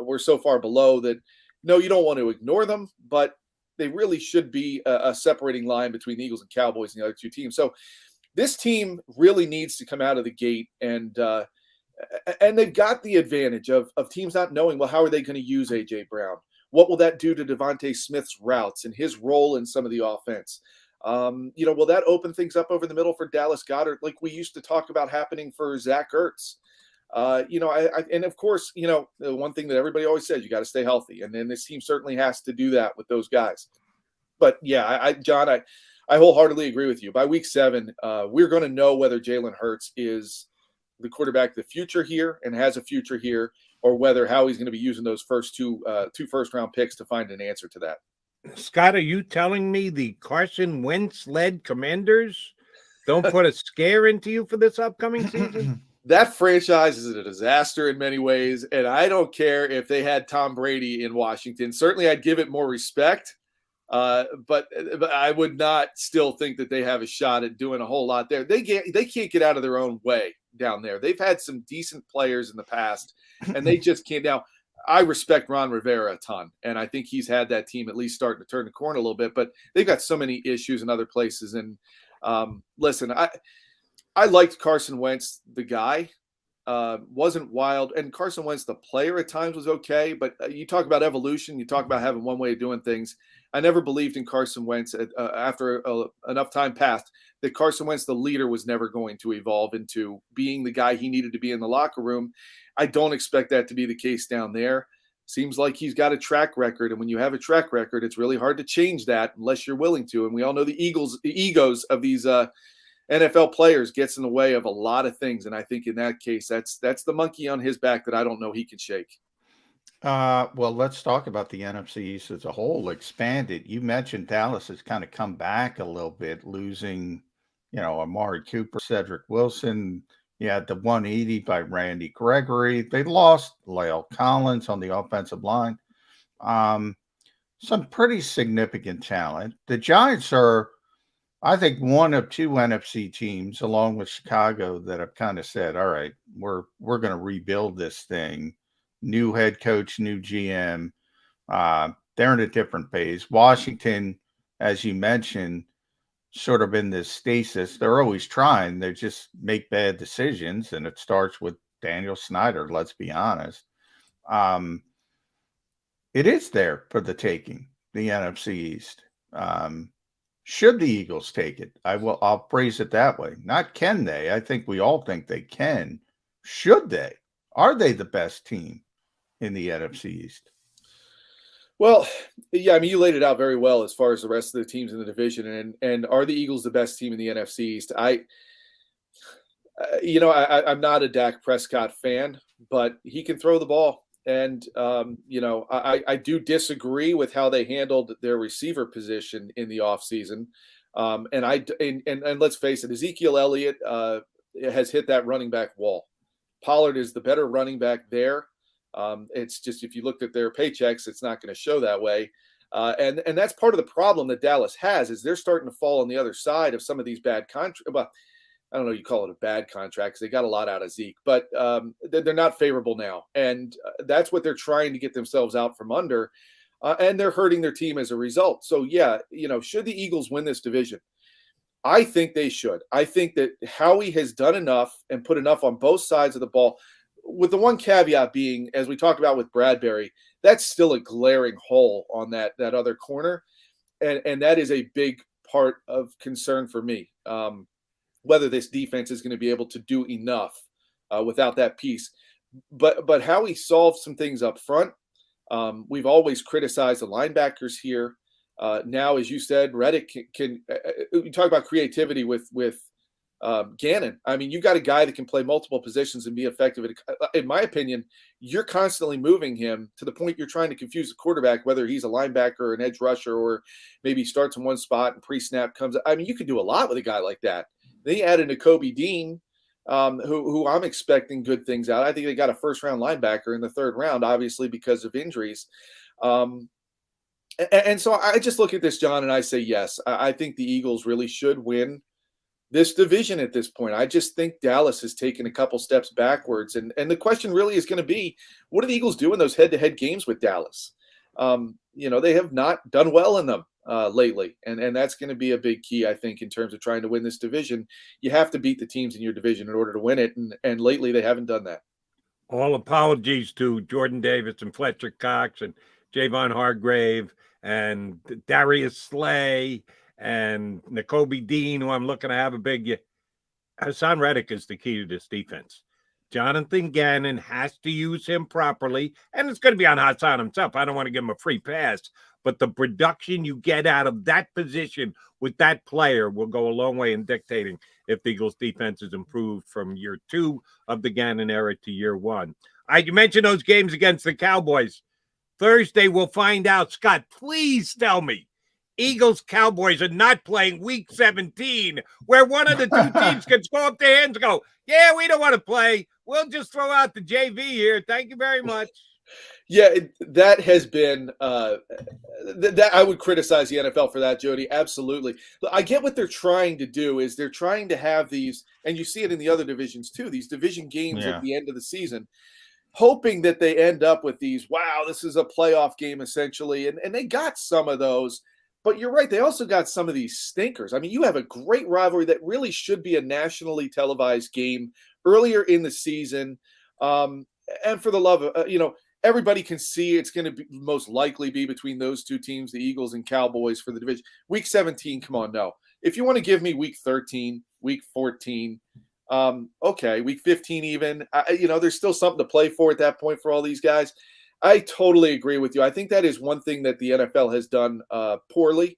were so far below that, no, you don't want to ignore them, but they really should be a separating line between the Eagles and Cowboys and the other 2 teams. So this team really needs to come out of the gate, and they've got the advantage of teams not knowing, well, how are they going to use A.J. Brown? What will that do to Devontae Smith's routes and his role in some of the offense? Will that open things up over the middle for Dallas Goedert like we used to talk about happening for Zach Ertz? And of course, the one thing that everybody always says, you got to stay healthy. And then this team certainly has to do that with those guys. But yeah, John, I wholeheartedly agree with you. By week 7, we're going to know whether Jalen Hurts is the quarterback of the future here and has a future here, or whether Howie's going to be using those first two first-round picks to find an answer to that. Scott, are you telling me the Carson Wentz-led Commanders don't put a scare into you for this upcoming season? That franchise is a disaster in many ways, and I don't care if they had Tom Brady in Washington. Certainly, I'd give it more respect. But I would not still think that they have a shot at doing a whole lot there. They can't get out of their own way down there. They've had some decent players in the past, and they just can't. Now, I respect Ron Rivera a ton, and I think he's had that team at least starting to turn the corner a little bit, but they've got so many issues in other places. And listen, I liked Carson Wentz, the guy. Wasn't wild, and Carson Wentz, the player, at times was okay, but you talk about evolution, you talk about having one way of doing things. I never believed in Carson Wentz after enough time passed that Carson Wentz, the leader, was never going to evolve into being the guy he needed to be in the locker room. I don't expect that to be the case down there. Seems like he's got a track record, and when you have a track record, it's really hard to change that unless you're willing to. And we all know the egos of these NFL players gets in the way of a lot of things, and I think in that case, that's the monkey on his back that I don't know he can shake. Well, let's talk about the NFC East as a whole, expanded. You mentioned Dallas has kind of come back a little bit, losing, Amari Cooper, Cedric Wilson. You had the 180 by Randy Gregory. They lost La'el Collins on the offensive line. Some pretty significant talent. The Giants are, I think, one of two NFC teams, along with Chicago, that have kind of said, all right, we're going to rebuild this thing. New head coach, new GM. They're in a different phase. Washington, as you mentioned, sort of in this stasis. They're always trying. They just make bad decisions, and it starts with Daniel Snyder, let's be honest. It is there for the taking, the NFC East. Should the Eagles take it? I'll phrase it that way. Not can they. I think we all think they can. Should they? Are they the best team in the NFC East? Well, yeah, I mean, you laid it out very well as far as the rest of the teams in the division. And are the Eagles the best team in the NFC East? I'm not a Dak Prescott fan, but he can throw the ball. And, I do disagree with how they handled their receiver position in the offseason. And let's face it, Ezekiel Elliott has hit that running back wall. Pollard is the better running back there. It's just, if you looked at their paychecks, it's not going to show that way. And that's part of the problem that Dallas has, is they're starting to fall on the other side of some of these bad contracts. Well, I don't know, you call it a bad contract, because they got a lot out of Zeke, but they're not favorable now. And that's what they're trying to get themselves out from under. And they're hurting their team as a result. So, yeah, should the Eagles win this division? I think they should. I think that Howie has done enough and put enough on both sides of the ball, with the one caveat being, as we talked about with Bradberry, that's still a glaring hole on that other corner. And that is a big part of concern for me, whether this defense is going to be able to do enough without that piece. But Howie solved some things up front. We've always criticized the linebackers here. Now, as you said, Reddick can you talk about creativity with Gannon. I mean, you've got a guy that can play multiple positions and be effective. In my opinion, you're constantly moving him to the point you're trying to confuse the quarterback, whether he's a linebacker or an edge rusher, or maybe starts in one spot and pre-snap comes. I mean, you could do a lot with a guy like that. Then you added Nakobe Dean, who I'm expecting good things out. I think they got a first-round linebacker in the third round, obviously because of injuries. And so I just look at this, John, and I say, yes, I think the Eagles really should win this division at this point. I just think Dallas has taken a couple steps backwards. And the question really is going to be, what do the Eagles do in those head-to-head games with Dallas? They have not done well in them lately. And that's going to be a big key, I think, in terms of trying to win this division. You have to beat the teams in your division in order to win it. And lately they haven't done that. All apologies to Jordan Davis and Fletcher Cox and Javon Hargrave and Darius Slay and Nakobe Dean, who I'm looking to have a big Hassan Reddick is the key to this defense. Jonathan Gannon has to use him properly, and it's going to be on Hassan himself. I don't want to give him a free pass, but the production you get out of that position with that player will go a long way in dictating if the Eagles' defense is improved from year 2 of the Gannon era to year 1. You mentioned those games against the Cowboys. Thursday, we'll find out. Scott, please tell me Eagles Cowboys are not playing week 17, where one of the two teams can throw up their hands and go, yeah, we don't want to play. We'll just throw out the JV here. Thank you very much. Yeah, that has been that I would criticize the NFL for that, Jody. Absolutely. I get what they're trying to do is they're trying to have these, and you see it in the other divisions too, these division games at the end of the season, hoping that they end up with these, wow, this is a playoff game essentially. And they got some of those, but you're right. They also got some of these stinkers. I mean, you have a great rivalry that really should be a nationally televised game earlier in the season. And for the love of, everybody can see it's going to be most likely be between those two teams, the Eagles and Cowboys for the division. Week 17, come on, no. If you want to give me week 13, week 14, okay, week 15 even, there's still something to play for at that point for all these guys. I totally agree with you. I think that is one thing that the NFL has done poorly.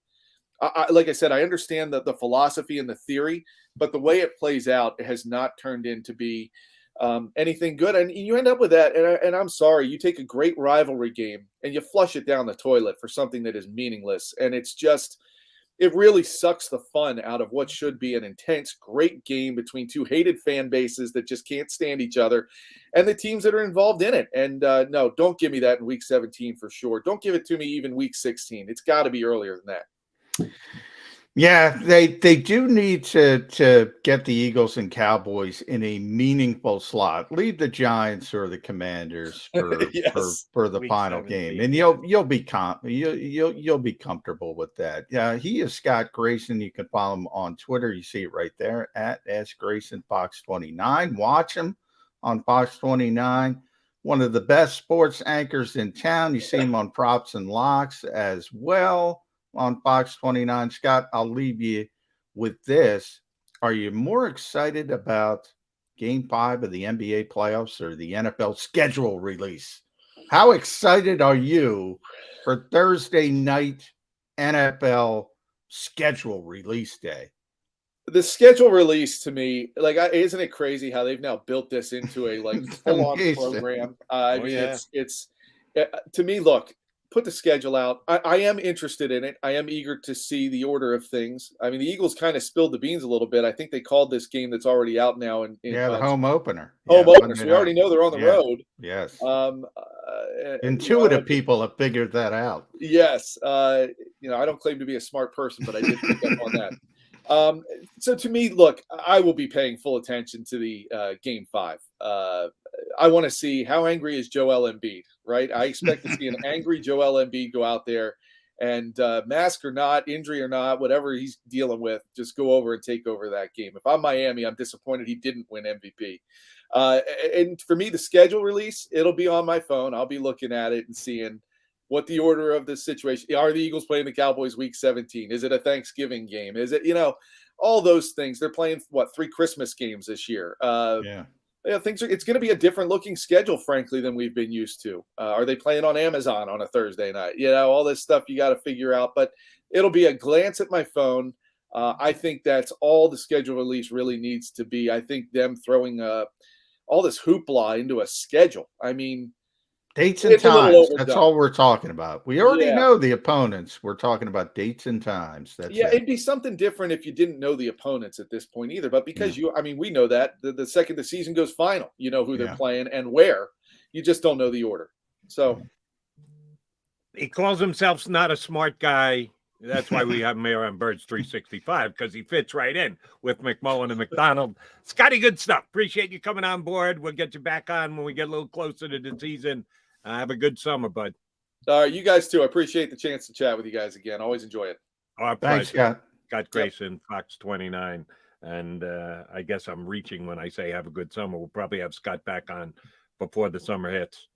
Like I said, I understand the philosophy and the theory, but the way it plays out, it has not turned into be anything good, and you end up with that. And I'm sorry, you take a great rivalry game and you flush it down the toilet for something that is meaningless, and it really sucks the fun out of what should be an intense, great game between two hated fan bases that just can't stand each other, and the teams that are involved in it. And no, don't give me that in week 17 for sure. Don't give it to me even week 16. It's got to be earlier than that. Yeah, they do need to get the Eagles and Cowboys in a meaningful slot. Leave the Giants or the Commanders for for the Week final 17. game, and you'll be you'll be comfortable with that. Yeah, he is Scott Grayson. You can follow him on Twitter. You see it right there at @Grayson Fox 29. Watch him on Fox 29. One of the best sports anchors in town. You see him on Props and Locks as well on Fox 29. Scott, I'll leave you with this. Are you more excited about Game 5 of the NBA playoffs or the NFL schedule release? How excited are you for Thursday night NFL schedule release day? The schedule release to me, isn't it crazy how they've now built this into a full-on program? It's to me, look, put the schedule out. I am interested in it. I am eager to see the order of things. I mean, the Eagles kind of spilled the beans a little bit. I think they called this game that's already out now. The home opener. Home opener. So we already know they're on the road. Yes. Intuitive people have figured that out. Yes. I don't claim to be a smart person, but I did pick up on that. So to me, look, I will be paying full attention to the Game 5. I want to see how angry is Joel Embiid, right? I expect to see an angry Joel Embiid go out there and mask or not, injury or not, whatever he's dealing with, just go over and take over that game. If I'm Miami, I'm disappointed he didn't win MVP. And for me, the schedule release, it'll be on my phone. I'll be looking at it and seeing what the order of the situation. Are the Eagles playing the Cowboys week 17? Is it a Thanksgiving game? Is it, all those things. They're playing 3 Christmas games this year. It's going to be a different looking schedule, frankly, than we've been used to. Are they playing on Amazon on a Thursday night? All this stuff you got to figure out, but it'll be a glance at my phone. I think that's all the schedule release really needs to be. I think them throwing all this hoopla into a schedule. I mean, dates and times. That's all we're talking about. We already know the opponents. We're talking about dates and times. It'd be something different if you didn't know the opponents at this point either. But because we know that the second the season goes final, you know who they're playing and where. You just don't know the order. So he calls himself not a smart guy. That's why we have him here on Birds 365, because he fits right in with McMullen and McDonald. Scotty, good stuff. Appreciate you coming on board. We'll get you back on when we get a little closer to the season. Have a good summer, bud. All right, you guys too. I appreciate the chance to chat with you guys again. Always enjoy it. Our Thanks, pleasure. Scott Grayson, Fox 29. And I guess I'm reaching when I say have a good summer. We'll probably have Scott back on before the summer hits.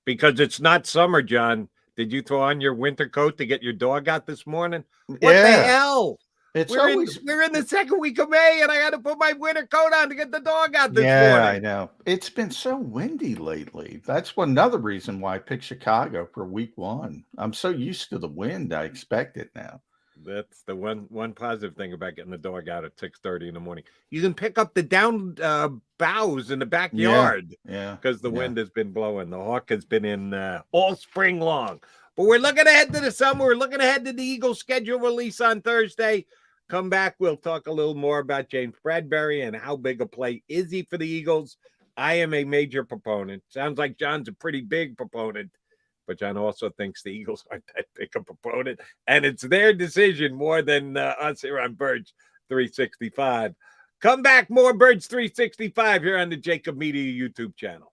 Because it's not summer, John. Did you throw on your winter coat to get your dog out this morning? What the hell? We're in the second week of May, and I got to put my winter coat on to get the dog out this morning. Yeah, I know. It's been so windy lately. That's another reason why I picked Chicago for week 1. I'm so used to the wind, I expect it now. That's the one positive thing about getting the dog out at 6:30 in the morning. You can pick up the down boughs in the backyard. Yeah. Because the wind has been blowing. The hawk has been in all spring long. But we're looking ahead to the summer. We're looking ahead to the Eagles schedule release on Thursday. Come back. We'll talk a little more about James Bradberry and how big a play is he for the Eagles. I am a major proponent. Sounds like John's a pretty big proponent, but John also thinks the Eagles aren't that big a proponent, and it's their decision more than us here on Birds 365. Come back, more Birds 365 here on the JAKIB Media YouTube channel.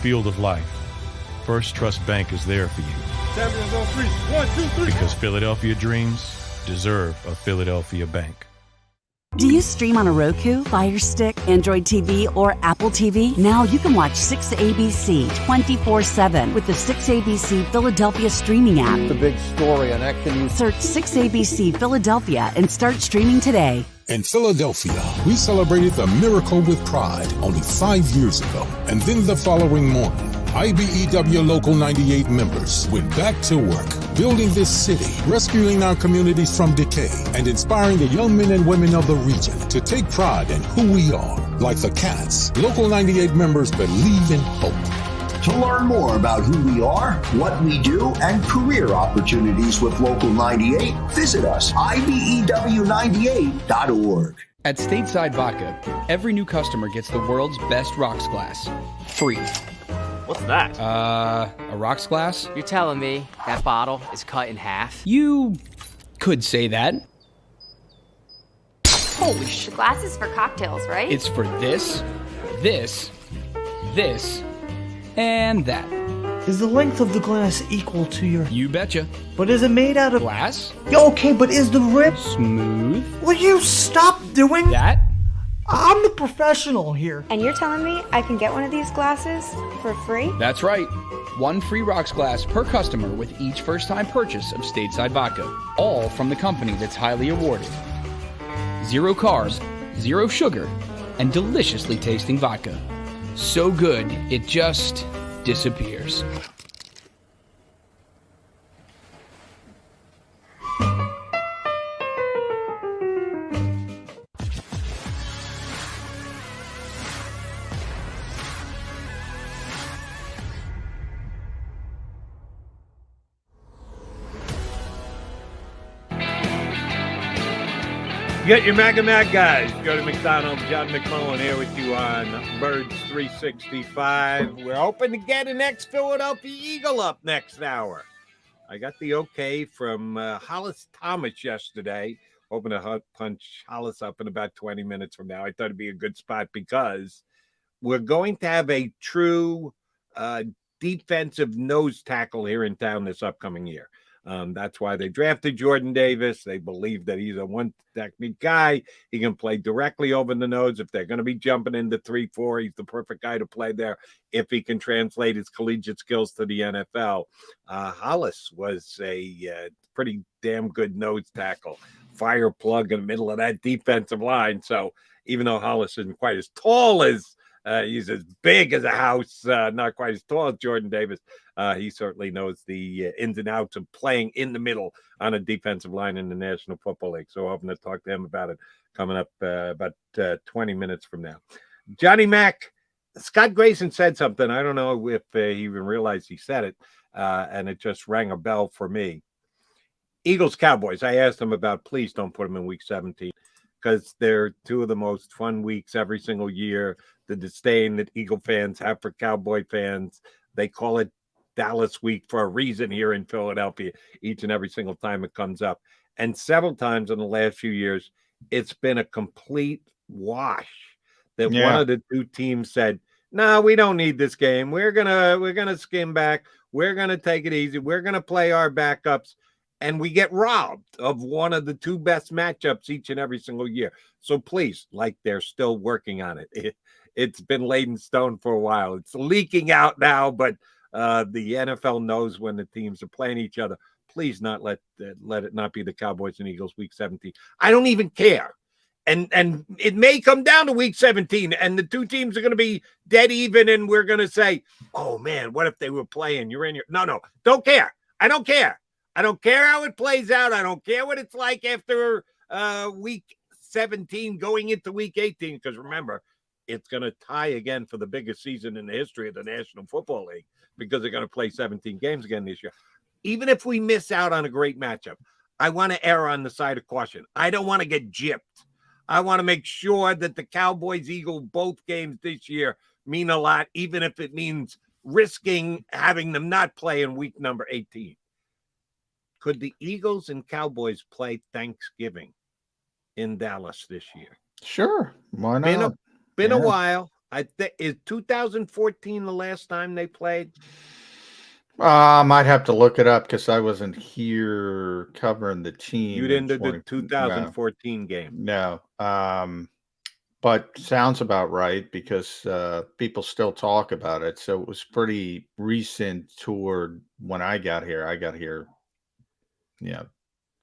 Field of life, First Trust Bank is there for you. Champions on three. 1, 2, 3. Because Philadelphia dreams deserve a Philadelphia bank. Do you stream on a Roku, Fire Stick, Android TV, or Apple TV? Now you can watch 6ABC 24/7 with the 6ABC Philadelphia streaming app. The big story on Action News. Search 6ABC Philadelphia and start streaming today. In Philadelphia, we celebrated the miracle with pride only 5 years ago. And then the following morning, IBEW Local 98 members went back to work, building this city, rescuing our communities from decay, and inspiring the young men and women of the region to take pride in who we are. Like the Cats, Local 98 members believe in hope. To learn more about who we are, what we do, and career opportunities with Local 98, visit us, IBEW98.org. At Stateside Vodka, every new customer gets the world's best rocks glass, free. What's that? A rocks glass? You're telling me that bottle is cut in half? You could say that. Holy shit. Glass is for cocktails, right? It's for this, this, this, and that. Is the length of the glass equal to your... You betcha. But is it made out of... Glass? Okay, but is the rip... Smooth? Will you stop doing... That? I'm the professional here. And you're telling me I can get one of these glasses for free? That's right. 1 free rocks glass per customer with each first-time purchase of Stateside Vodka. All from the company that's highly awarded. 0 carbs, 0 sugar, and deliciously tasting vodka. So good, it just disappears. You got your Mag guys. Go to McDonald's. John McMullen here with you on Birds 365. We're hoping to get an ex-Philadelphia Eagle up next hour. I got the okay from Hollis Thomas yesterday. Hoping to punch Hollis up in about 20 minutes from now. I thought it'd be a good spot because we're going to have a true defensive nose tackle here in town this upcoming year. That's why they drafted Jordan Davis. They believe that he's a one technique guy. He can play directly over the nose. If they're going to be jumping into 3-4, he's the perfect guy to play there if he can translate his collegiate skills to the NFL. Hollis was a pretty damn good nose tackle. Fire plug in the middle of that defensive line. So even though Hollis isn't quite as tall as he's as big as a house, not quite as tall as Jordan Davis. He certainly knows the ins and outs of playing in the middle on a defensive line in the National Football League. So hoping to talk to him about it coming up about 20 minutes from now. Johnny Mac, Scott Grayson said something. I don't know if he even realized he said it, and it just rang a bell for me. Eagles Cowboys. I asked him about, please don't put them in week 17 because they're two of the most fun weeks every single year. The disdain that Eagle fans have for Cowboy fans. They call it Dallas week for a reason here in Philadelphia each and every single time it comes up. And several times in the last few years, it's been a complete wash that one of the two teams said, no, we don't need this game. We're gonna skim back. We're gonna take it easy. We're gonna play our backups. and we get robbed of one of the two best matchups each and every single year. So please, like they're still working on it. It's been laid in stone for a while. It's leaking out now, but the NFL knows when the teams are playing each other. Please not let it not be the Cowboys and Eagles week 17. I don't even care. And it may come down to week 17, and the two teams are going to be dead even, and we're going to say, oh, man, what if they were playing? You're in your – no, don't care. I don't care. I don't care how it plays out. I don't care what it's like after week 17 going into week 18, because remember, it's going to tie again for the biggest season in the history of the National Football League because they're going to play 17 games again this year. Even if we miss out on a great matchup, I want to err on the side of caution. I don't want to get gypped. I want to make sure that the Cowboys-Eagles both games this year mean a lot, even if it means risking having them not play in week number 18. Could the Eagles and Cowboys play Thanksgiving in Dallas this year? Sure. Why not? Been a while. I think is 2014 the last time they played? I might have to look it up because I wasn't here covering the team. You didn't do the 2014 game. No. But sounds about right because people still talk about it. So it was pretty recent toward when I got here. I got here,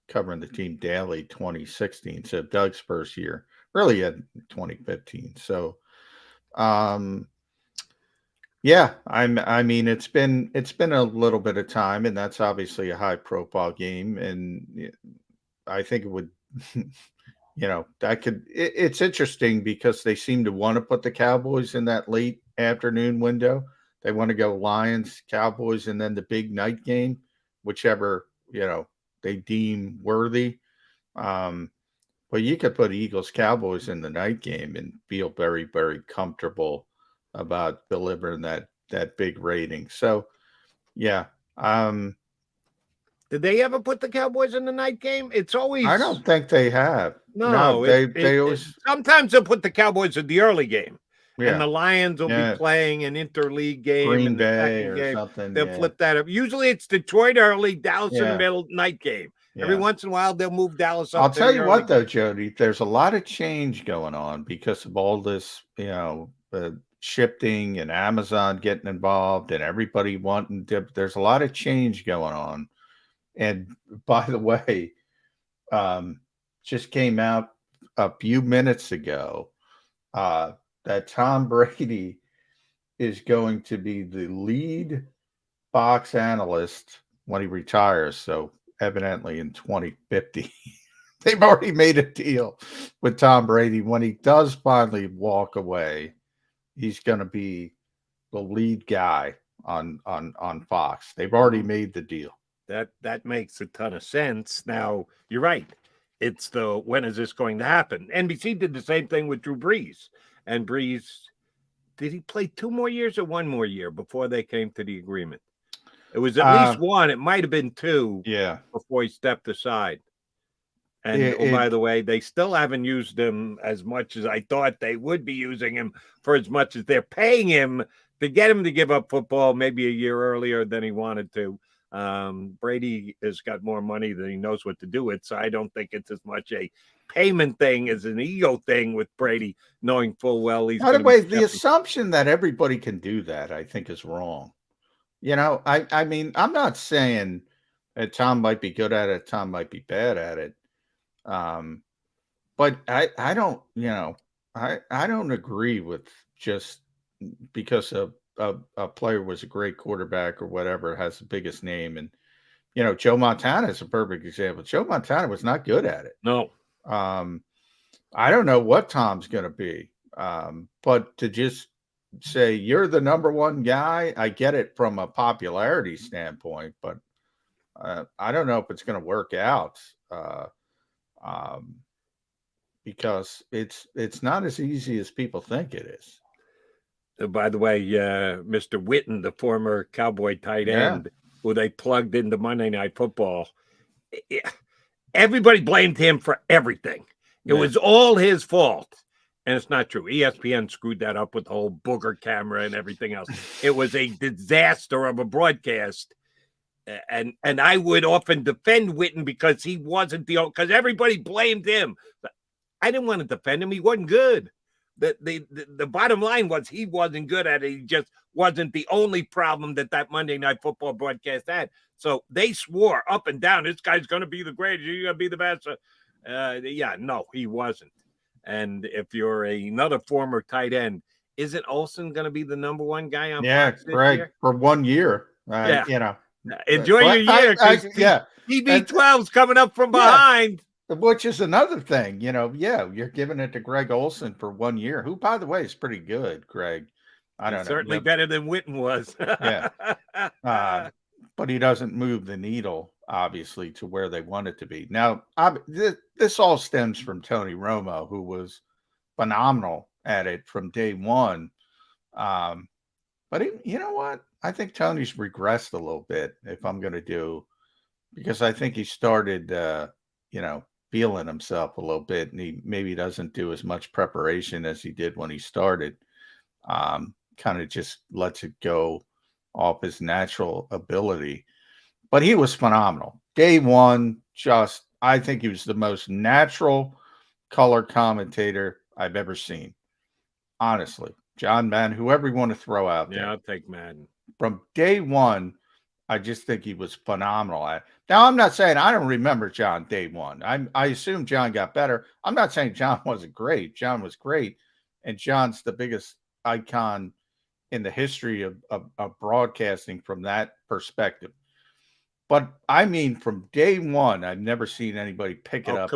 covering the team daily 2016. So Doug's first year, really in 2015. So, yeah, I mean, it's been a little bit of time, and that's obviously a high profile game. And I think it would, it's interesting because they seem to want to put the Cowboys in that late afternoon window. They want to go Lions, Cowboys, and then the big night game, whichever, they deem worthy. But you could put Eagles, Cowboys in the night game and feel very, very comfortable about delivering that big rating. So, yeah. Did they ever put the Cowboys in the night game? It's always. I don't think they have. No, they always. Sometimes they'll put the Cowboys in the early game, Yeah. and the Lions will be playing an interleague game, Green in the Bay second or game. something. They'll flip that up. Usually, it's Detroit early, Dallas in the middle, night game. Every once in a while, they'll move Dallas up. I'll tell you what, though, Jody, there's a lot of change going on because of all this, shifting and Amazon getting involved and everybody wanting to. There's a lot of change going on. And by the way, just came out a few minutes ago that Tom Brady is going to be the lead Fox analyst when he retires. So evidently in 2050, they've already made a deal with Tom Brady. When he does finally walk away, he's going to be the lead guy on Fox. They've already made the deal. That makes a ton of sense. Now, you're right. It's when is this going to happen? NBC did the same thing with Drew Brees. And Brees, did he play 2 more years or 1 more year before they came to the agreement? It was at least 1. It might have been 2 before he stepped aside. And by the way, they still haven't used him as much as I thought they would be using him for as much as they're paying him to get him to give up football maybe a year earlier than he wanted to. Brady has got more money than he knows what to do with, so I don't think it's as much a payment thing as an ego thing with Brady, knowing full well he's. By the way, the assumption that everybody can do that, I think, is wrong. I mean, I'm not saying that Tom might be good at it, Tom might be bad at it. But I don't, I don't agree with just because a player was a great quarterback or whatever, has the biggest name. And, Joe Montana is a perfect example. Joe Montana was not good at it. No. I don't know what Tom's going to be. But to just say you're the number one guy, I get it from a popularity standpoint, but I don't know if it's going to work out. Because it's not as easy as people think it is. By the way, Mr. Witten, the former Cowboy tight end, who they plugged into Monday Night Football, everybody blamed him for everything. It was all his fault. And it's not true. ESPN screwed that up with the whole booger camera and everything else. It was a disaster of a broadcast. and I would often defend Witten because he wasn't because everybody blamed him. I didn't want to defend him. He wasn't good. The bottom line was he wasn't good at it. He just wasn't the only problem that Monday Night Football broadcast had. So they swore up and down, this guy's going to be the greatest. You're going to be the best. No, he wasn't. And if you're another former tight end, isn't Olsen going to be the number one guy on Fox this Greg, year? For 1 year. Enjoy your year. TB12's coming up from behind. Which is another thing, you're giving it to Greg Olsen for 1 year, who, by the way, is pretty good, Greg. I don't know. Certainly better than Witten was. But he doesn't move the needle, obviously, to where they want it to be. Now, this all stems from Tony Romo, who was phenomenal at it from day one. But you know what? I think Tony's regressed a little bit, if I'm going to because I think he started, feeling himself a little bit, and he maybe doesn't do as much preparation as he did when he started. Kind of just lets it go off his natural ability. But he was phenomenal. Day one, I think he was the most natural color commentator I've ever seen. Honestly. John Madden, whoever you want to throw out there. Yeah, I'll take Madden. From day one, I just think he was phenomenal at it. Now, I'm not saying I don't remember John day one. I assume John got better. I'm not saying John wasn't great. John was great. And John's the biggest icon in the history of broadcasting from that perspective. But I mean, from day one, I've never seen anybody pick it up.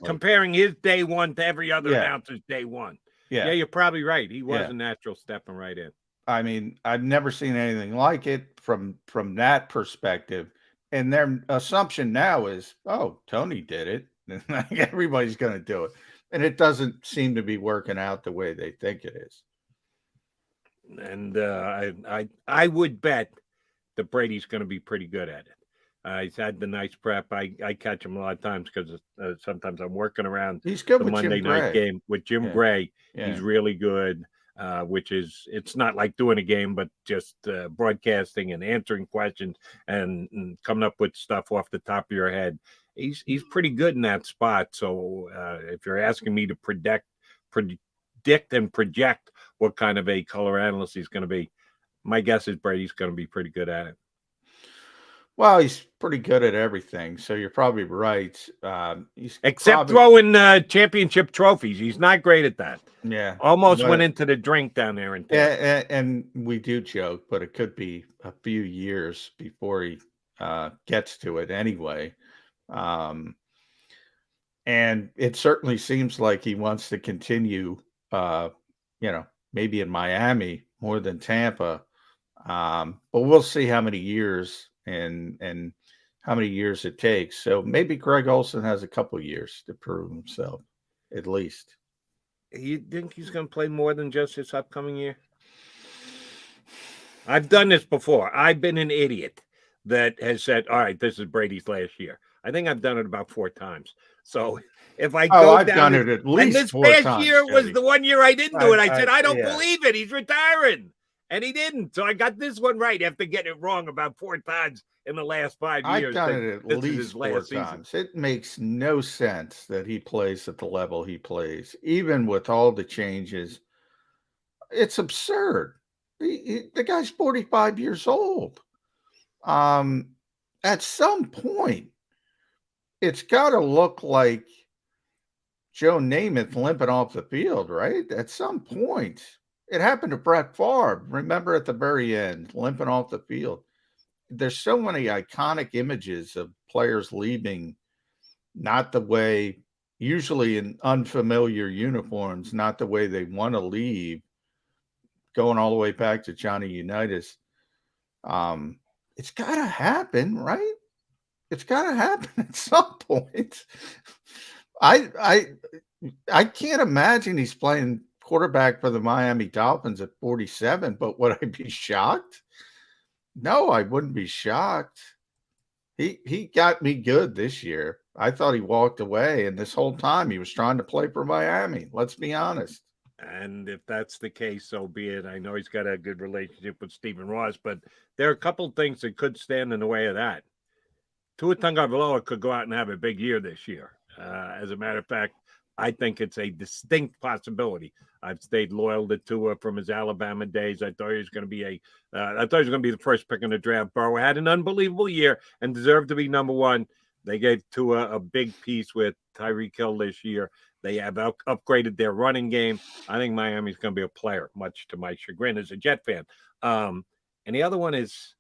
Comparing his day one to every other announcer's day one. Yeah, you're probably right. He was a natural stepping right in. I mean, I've never seen anything like it from that perspective. And their assumption now is, oh, Tony did it. And everybody's going to do it. And it doesn't seem to be working out the way they think it is. And I would bet that Brady's going to be pretty good at it. He's had the nice prep. I catch him a lot of times because sometimes I'm working around He's good the with Monday Jim night Gray. game with Jim Gray. Yeah. He's really good, it's not like doing a game, but just broadcasting and answering questions and coming up with stuff off the top of your head. He's pretty good in that spot. So if you're asking me to predict and project what kind of a color analyst he's going to be, my guess is Brady's going to be pretty good at it. Well, he's pretty good at everything, so you're probably right. Except throwing championship trophies. He's not great at that. Yeah. Almost went into the drink down there. And we do joke, but it could be a few years before he gets to it anyway. And it certainly seems like he wants to continue, maybe in Miami more than Tampa. But we'll see how many years and how many years it takes. So maybe Greg Olsen has a couple years to prove himself, at least. You think he's going to play more than just this upcoming year? I've done this before. I've been an idiot that has said, all right, this is Brady's last year. I think I've done it about 4 times. So if I go I've done it at least 4 times. And this past year was the one year I didn't do it. I said, I don't believe it. He's retiring. And he didn't. So I got this one right after getting it wrong about 4 times in the last 5 years. I've done it at least 4 times. It makes no sense that he plays at the level he plays, even with all the changes. It's absurd. The guy's 45 years old. At some point, it's got to look like Joe Namath limping off the field, right? At some point. It happened to Brett Favre. Remember at the very end, limping off the field. There's so many iconic images of players leaving, not the way, usually in unfamiliar uniforms, not the way they want to leave, going all the way back to Johnny Unitas. It's got to happen, right? It's got to happen at some point. I can't imagine he's playing quarterback for the Miami Dolphins at 47, but would I be shocked? No, I wouldn't be shocked. He got me good this year. I thought he walked away, and this whole time he was trying to play for Miami. Let's be honest. And if that's the case, so be it. I know he's got a good relationship with Stephen Ross, but there are a couple of things that could stand in the way of that. Tua Tagovailoa could go out and have a big year this year. As a matter of fact, I think it's a distinct possibility. I've stayed loyal to Tua from his Alabama days. I thought he was going to be the first pick in the draft. Burrow had an unbelievable year and deserved to be number one. They gave Tua a big piece with Tyreek Hill this year. They have upgraded their running game. I think Miami's going to be a player, much to my chagrin as a Jet fan. And the other one is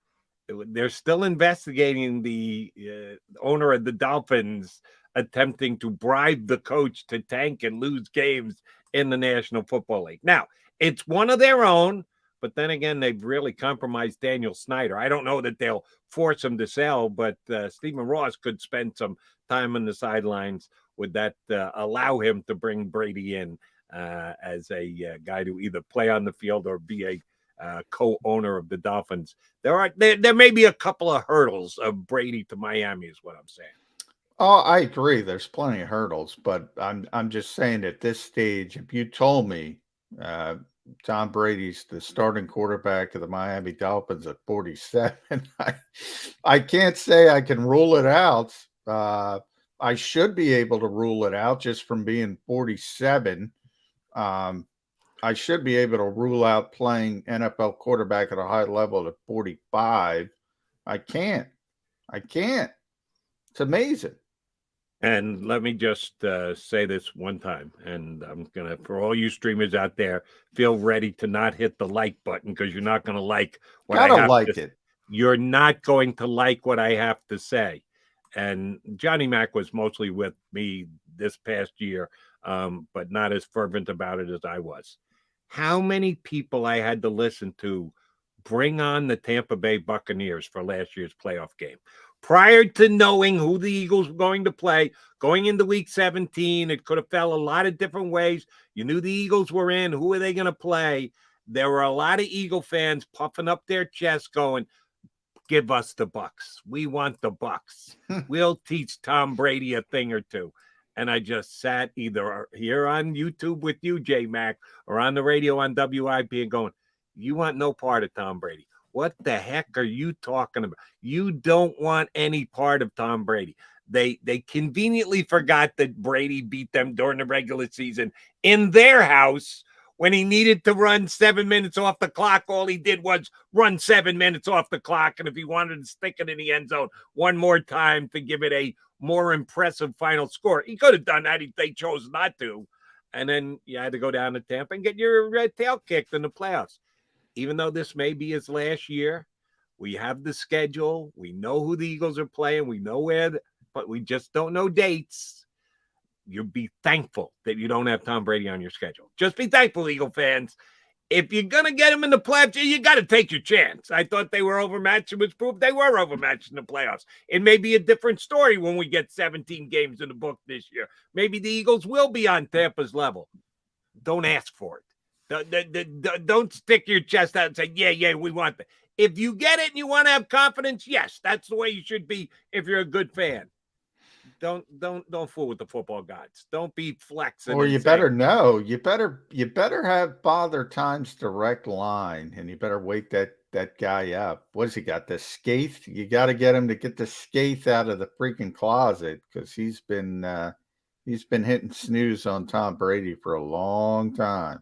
they're still investigating the owner of the Dolphins attempting to bribe the coach to tank and lose games in the National Football League. Now, it's one of their own, but then again, they've really compromised Daniel Snyder. I don't know that they'll force him to sell, but Stephen Ross could spend some time on the sidelines. Would that allow him to bring Brady in as a guy to either play on the field or be a co-owner of the Dolphins? There may be a couple of hurdles of Brady to Miami is what I'm saying. Oh, I agree. There's plenty of hurdles, but I'm just saying at this stage, if you told me Tom Brady's the starting quarterback of the Miami Dolphins at 47, I can't say I can rule it out. I should be able to rule it out just from being 47. I should be able to rule out playing NFL quarterback at a high level at 45. I can't. It's amazing. And let me just say this one time, and I'm going to, for all you streamers out there, feel ready to not hit the like button because you're not going to like what I have to say. You're not going to like what I have to say. And Johnny Mac was mostly with me this past year, but not as fervent about it as I was. How many people I had to listen to bring on the Tampa Bay Buccaneers for last year's playoff game. Prior to knowing who the Eagles were going to play, going into week 17, it could have fell a lot of different ways. You knew the Eagles were in. Who are they going to play? There were a lot of Eagle fans puffing up their chests going, give us the Bucs. We want the Bucs. We'll teach Tom Brady a thing or two. And I just sat either here on YouTube with you, J-Mac, or on the radio on WIP and going, you want no part of Tom Brady. What the heck are you talking about? You don't want any part of Tom Brady. They conveniently forgot that Brady beat them during the regular season in their house when he needed to run 7 minutes off the clock. All he did was run 7 minutes off the clock. And if he wanted to stick it in the end zone one more time to give it a more impressive final score, he could have done that if they chose not to. And then you had to go down to Tampa and get your tail kicked in the playoffs. Even though this may be his last year, we have the schedule. We know who the Eagles are playing. We know where, but we just don't know dates. You'd be thankful that you don't have Tom Brady on your schedule. Just be thankful, Eagle fans. If you're going to get him in the playoffs, you got to take your chance. I thought they were overmatched. It was proof they were overmatched in the playoffs. It may be a different story when we get 17 games in the book this year. Maybe the Eagles will be on Tampa's level. Don't ask for it. Don't stick your chest out and say, yeah, we want that. If you get it and you want to have confidence, yes, that's the way you should be if you're a good fan. Don't fool with the football gods. Don't be flexing. Or you better know. You better have Father Time's direct line, and you better wake that guy up. What has he got? The Skaith? You got to get him to get the Skaith out of the freaking closet because he's been hitting snooze on Tom Brady for a long time.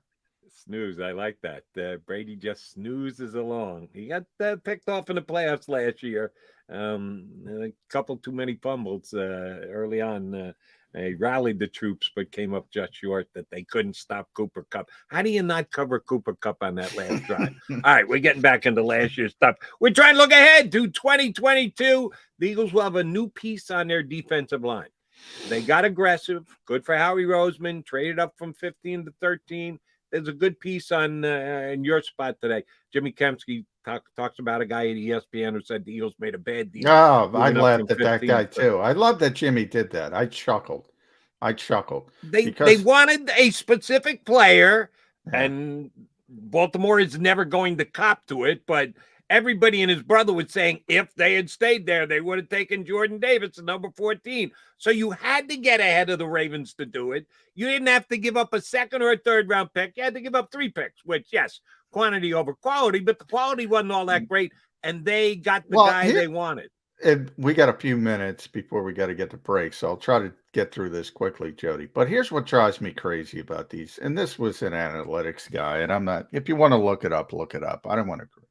Snooze, I like that. Brady just snoozes along. He got picked off in the playoffs last year. A couple too many fumbles early on. They rallied the troops, but came up just short that they couldn't stop Cooper Kupp. How do you not cover Cooper Kupp on that last drive? All right, we're getting back into last year's stuff. We're trying to look ahead to 2022. The Eagles will have a new piece on their defensive line. They got aggressive. Good for Howie Roseman. Traded up from 15 to 13. There's a good piece on in your spot today. Jimmy Kempski talks about a guy at ESPN who said the Eagles made a bad deal. Oh, I laughed at that guy too. I love that Jimmy did that. I chuckled. They wanted a specific player, and Baltimore is never going to cop to it. But everybody and his brother was saying if they had stayed there, they would have taken Jordan Davis at number 14. So you had to get ahead of the Ravens to do it. You didn't have to give up a second or a third round pick. You had to give up 3 picks, which, yes, quantity over quality, but the quality wasn't all that great, and they got the guy they wanted. And we got a few minutes before we got to get to break, so I'll try to get through this quickly, Jody. But here's what drives me crazy about these. And this was an analytics guy, and I'm not, if you want to look it up, look it up. I don't want to agree.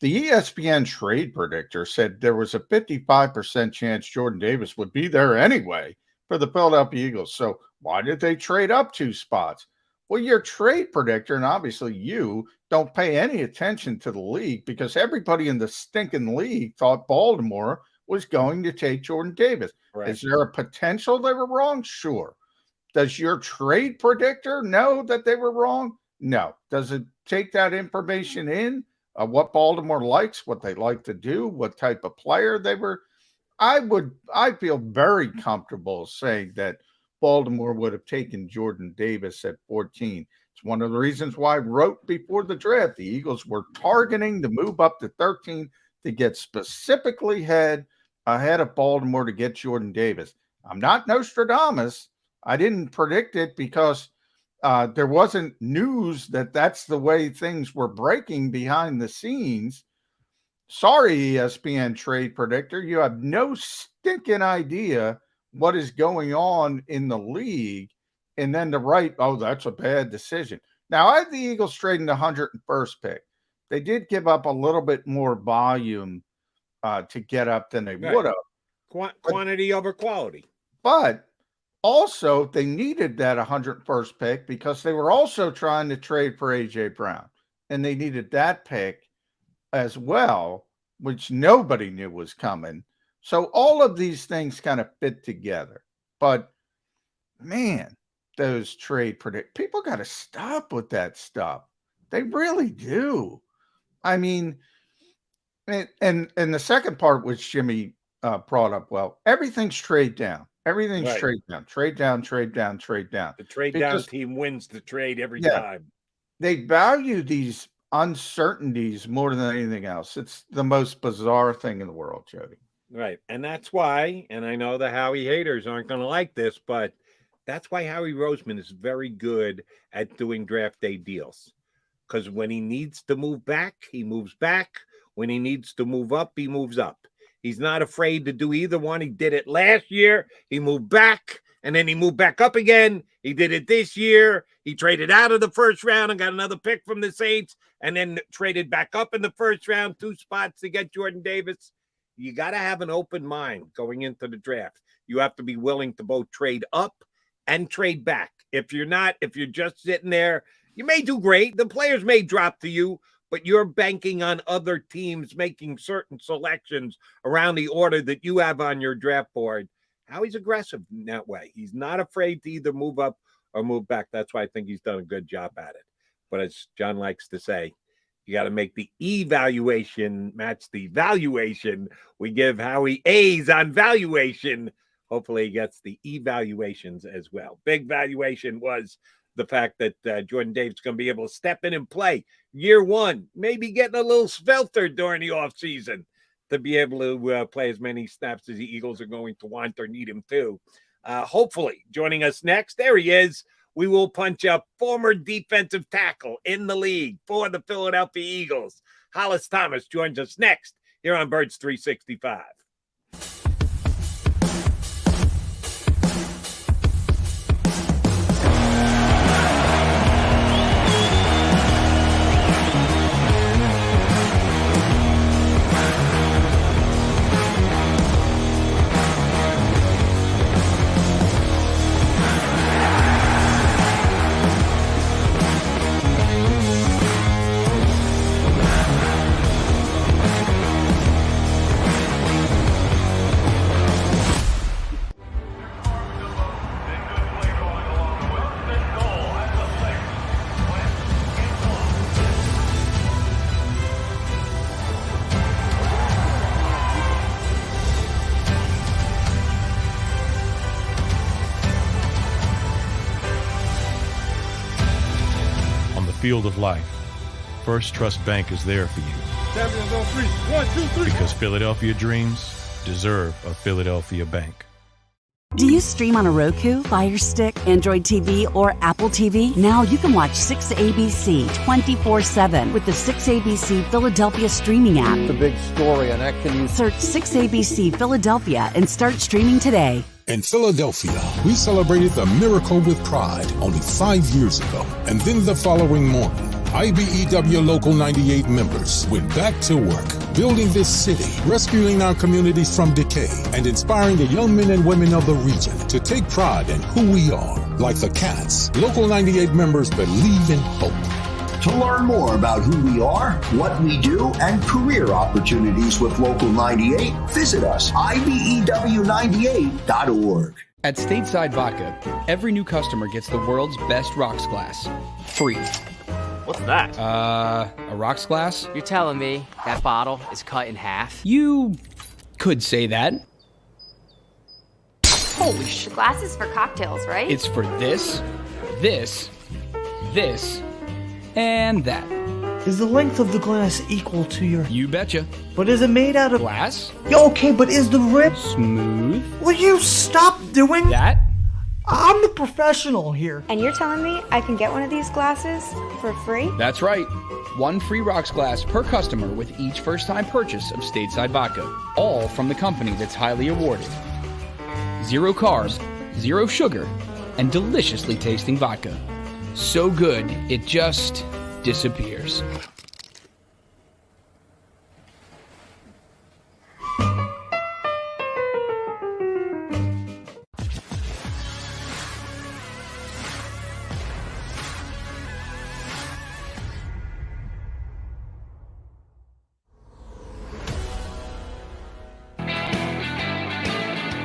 The ESPN trade predictor said there was a 55% chance Jordan Davis would be there anyway for the Philadelphia Eagles. So why did they trade up 2 spots? Well, your trade predictor, and obviously you, don't pay any attention to the league because everybody in the stinking league thought Baltimore was going to take Jordan Davis. Right. Is there a potential they were wrong? Sure. Does your trade predictor know that they were wrong? No. Does it take that information in? What Baltimore likes, what they like to do, what type of player they were? I feel very comfortable saying that Baltimore would have taken Jordan Davis at 14. It's one of the reasons why I wrote before the draft, the Eagles were targeting to move up to 13 to get specifically ahead of Baltimore to get Jordan Davis. I'm not Nostradamus. I didn't predict it because there wasn't news that that's the way things were breaking behind the scenes. Sorry, ESPN trade predictor. You have no stinking idea what is going on in the league. And then to write, oh, that's a bad decision. Now, I had the Eagles trading the 101st pick. They did give up a little bit more volume to get up than they would have. Quantity over quality. But also, they needed that 101st pick because they were also trying to trade for A.J. Brown. And they needed that pick as well, which nobody knew was coming. So all of these things kind of fit together. But, man, those trade people got to stop with that stuff. They really do. I mean, and the second part, which Jimmy brought up, well, everything's trade down. Everything's trade down, trade down, trade down, trade down. The trade down team wins the trade every time. They value these uncertainties more than anything else. It's the most bizarre thing in the world, Jody. Right. And that's why, and I know the Howie haters aren't going to like this, but that's why Howie Roseman is very good at doing draft day deals. Because when he needs to move back, he moves back. When he needs to move up, he moves up. He's not afraid to do either one. He did it last year. He moved back, and then he moved back up again. He did it this year. He traded out of the first round and got another pick from the Saints, and then traded back up in the first round, 2 spots to get Jordan Davis. You got to have an open mind going into the draft. You have to be willing to both trade up and trade back. If you're not, if you're just sitting there, you may do great. The players may drop to you, but you're banking on other teams making certain selections around the order that you have on your draft board. Howie's aggressive in that way. He's not afraid to either move up or move back. That's why I think he's done a good job at it. But as John likes to say, you got to make the evaluation match the valuation. We give Howie A's on valuation. Hopefully he gets the evaluations as well. Big valuation was the fact that Jordan Davis is going to be able to step in and play year one, maybe getting a little svelter during the offseason to be able to play as many snaps as the Eagles are going to want or need him to. Hopefully, joining us next, there he is. We will punch up former defensive tackle in the league for the Philadelphia Eagles. Hollis Thomas joins us next here on Birds 365. Field of life. First Trust Bank is there for you. Champions on three. 1, 2, 3. Because Philadelphia dreams deserve a Philadelphia bank. Do you stream on a Roku, Fire Stick, Android TV, or Apple TV? Now you can watch 6ABC 24/7 with the 6ABC Philadelphia streaming app. The big story on Action News. Search 6ABC Philadelphia and start streaming today. In Philadelphia, we celebrated the miracle with pride only 5 years ago. And then the following morning, IBEW Local 98 members went back to work, building this city, rescuing our communities from decay, and inspiring the young men and women of the region to take pride in who we are. Like the Cats, Local 98 members believe in hope. To learn more about who we are, what we do, and career opportunities with Local 98, visit us, IBEW98.org. At Stateside Vodka, every new customer gets the world's best rocks glass. Free. What's that? A rocks glass? You're telling me that bottle is cut in half? You could say that. Holy shit. Glass is for cocktails, right? It's for this, this, this, and that. Is the length of the glass equal to your... You betcha. But is it made out of... Glass? Okay, but is the rim... Smooth? Will you stop doing... That? I'm the professional here. And you're telling me I can get one of these glasses for free? That's right. 1 free rocks glass per customer with each first-time purchase of Stateside Vodka. All from the company that's highly awarded. 0 carbs, 0 sugar, and deliciously tasting vodka. So good, it just disappears.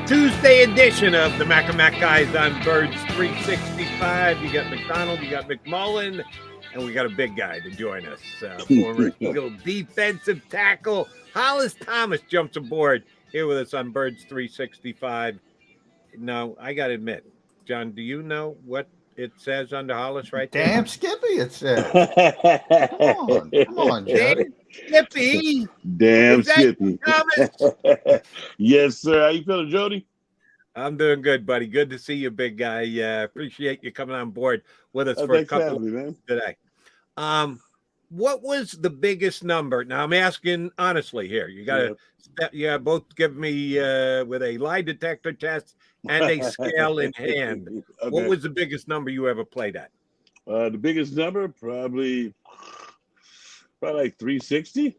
Tuesday edition of the Mac and Mac Guys on Birds 365. You got McDonald, you got McMullen, and we got a big guy to join us. Former Eagle defensive tackle Hollis Thomas jumps aboard here with us on Birds 365. Now, I got to admit, John, do you know what it says under Hollis right there? Damn Skippy, it says. Come on, Jody. Skippy. Damn Skippy. Thomas? Yes, sir. How you feeling, Jody? I'm doing good, buddy. Good to see you, big guy. Appreciate you coming on board with us for a couple of minutes today. What was the biggest number? Now I'm asking honestly here. You got to both give me with a lie detector test and a scale in hand. Okay. What was the biggest number you ever played at? The biggest number probably like 360,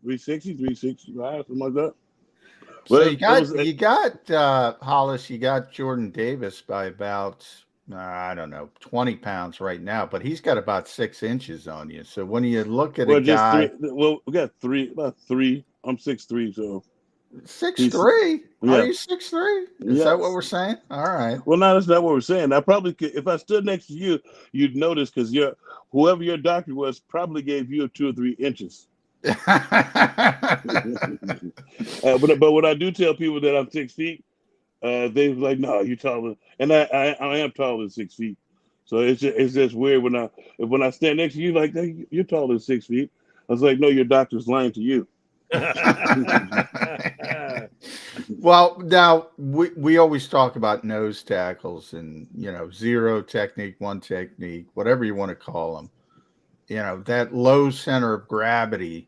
365, something like that. So you got Hollis, you got Jordan Davis by about I don't know 20 pounds right now, but he's got about 6 inches on you. So when you look at a guy, we got about three. I'm 6'3", so 6'3". Yeah. Are you 6'3"? Is that what we're saying? All right. Well, no, that's not what we're saying. I probably could, if I stood next to you, you'd notice because whoever your doctor was probably gave you 2 or 3 inches. But when I do tell people that I'm 6 feet, they're like, "No, you're taller," and I am taller than 6 feet. So it's just weird when I stand next to you, like, hey, you're taller than 6 feet. I was like, "No, your doctor's lying to you." Well, now we always talk about nose tackles and 0 technique, 1 technique, whatever you want to call them. That low center of gravity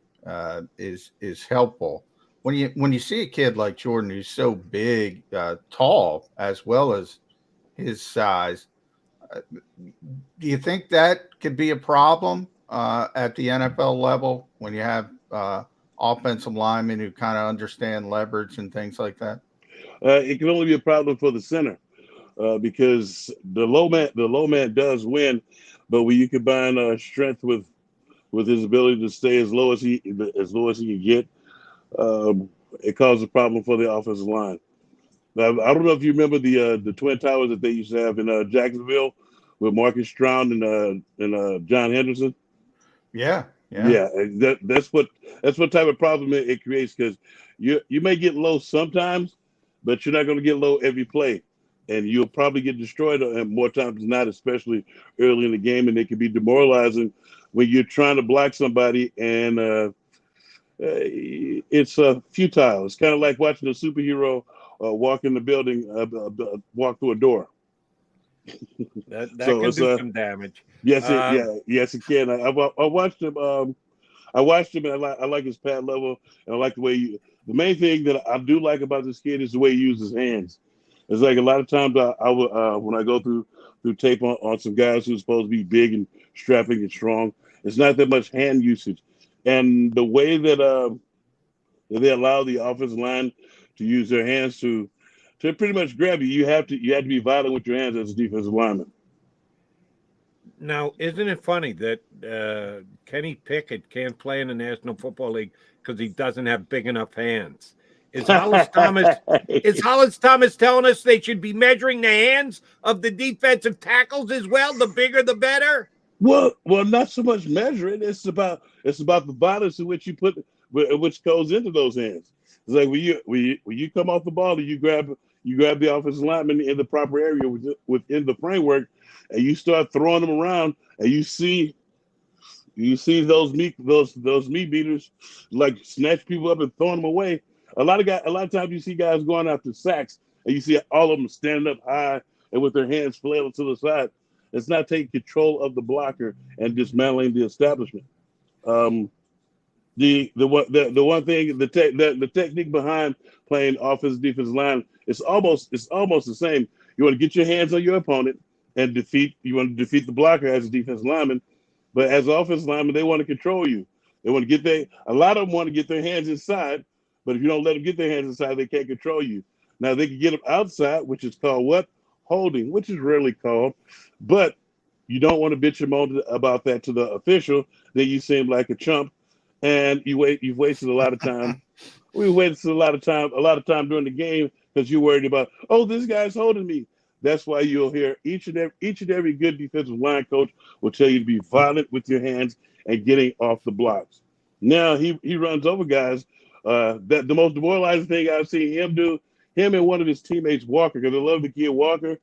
is helpful. When you see a kid like Jordan who's so big, tall, as well as his size, do you think that could be a problem at the NFL level when you have offensive linemen who kind of understand leverage and things like that? It can only be a problem for the center because the low man does win, but when you combine strength with his ability to stay as low as he can get, it causes a problem for the offensive line. Now, I don't know if you remember the Twin Towers that they used to have in Jacksonville with Marcus Stroud and John Henderson. Yeah. That's what type of problem it creates, because you may get low sometimes, but you're not going to get low every play. and you'll probably get destroyed more times than not, especially early in the game, and it can be demoralizing when you're trying to block somebody and it's futile. It's kind of like watching a superhero walk in the building, walk through a door. That So can do some damage. Yes, yes, it can. I watched him. I watched him, and I like his pad level, and I like the way the main thing that I do like about this kid is the way he uses his hands. It's like a lot of times when I go through tape on some guys who are supposed to be big and strapping and strong, it's not that much hand usage, and the way that they allow the offensive line to use their hands to pretty much grab you, you have to be violent with your hands as a defensive lineman. Now, isn't it funny that Kenny Pickett can't play in the National Football League because he doesn't have big enough hands? Is Hollis Thomas telling us they should be measuring the hands of the defensive tackles as well? The bigger, the better. Well, not so much measuring. It's about the violence in which you put, which goes into those hands. It's like when you come off the ball and you grab the offensive lineman in the proper area within the framework, and you start throwing them around, and you see those meat beaters like snatch people up and throwing them away. A lot of times you see guys going after sacks, and you see all of them standing up high and with their hands flailing to the side. It's not taking control of the blocker and dismantling the establishment. The one thing, the technique behind playing offensive defensive line is almost the same. You want to get your hands on your opponent and you want to defeat the blocker as a defensive lineman, but as an offensive lineman, they want to control you. They want to a lot of them want to get their hands inside, but if you don't let them get their hands inside, they can't control you. Now they can get them outside, which is called what? Holding, which is rarely called, but you don't want to bitch and moan about that to the official. Then you seem like a chump, and you've wasted a lot of time. We wasted a lot of time during the game because you're worried about, oh, this guy's holding me. That's why you'll hear each and every good defensive line coach will tell you to be violent with your hands and getting off the blocks. Now he runs over guys. That the most demoralizing thing I've seen him do, him and one of his teammates, Walker, because I love the kid Walker,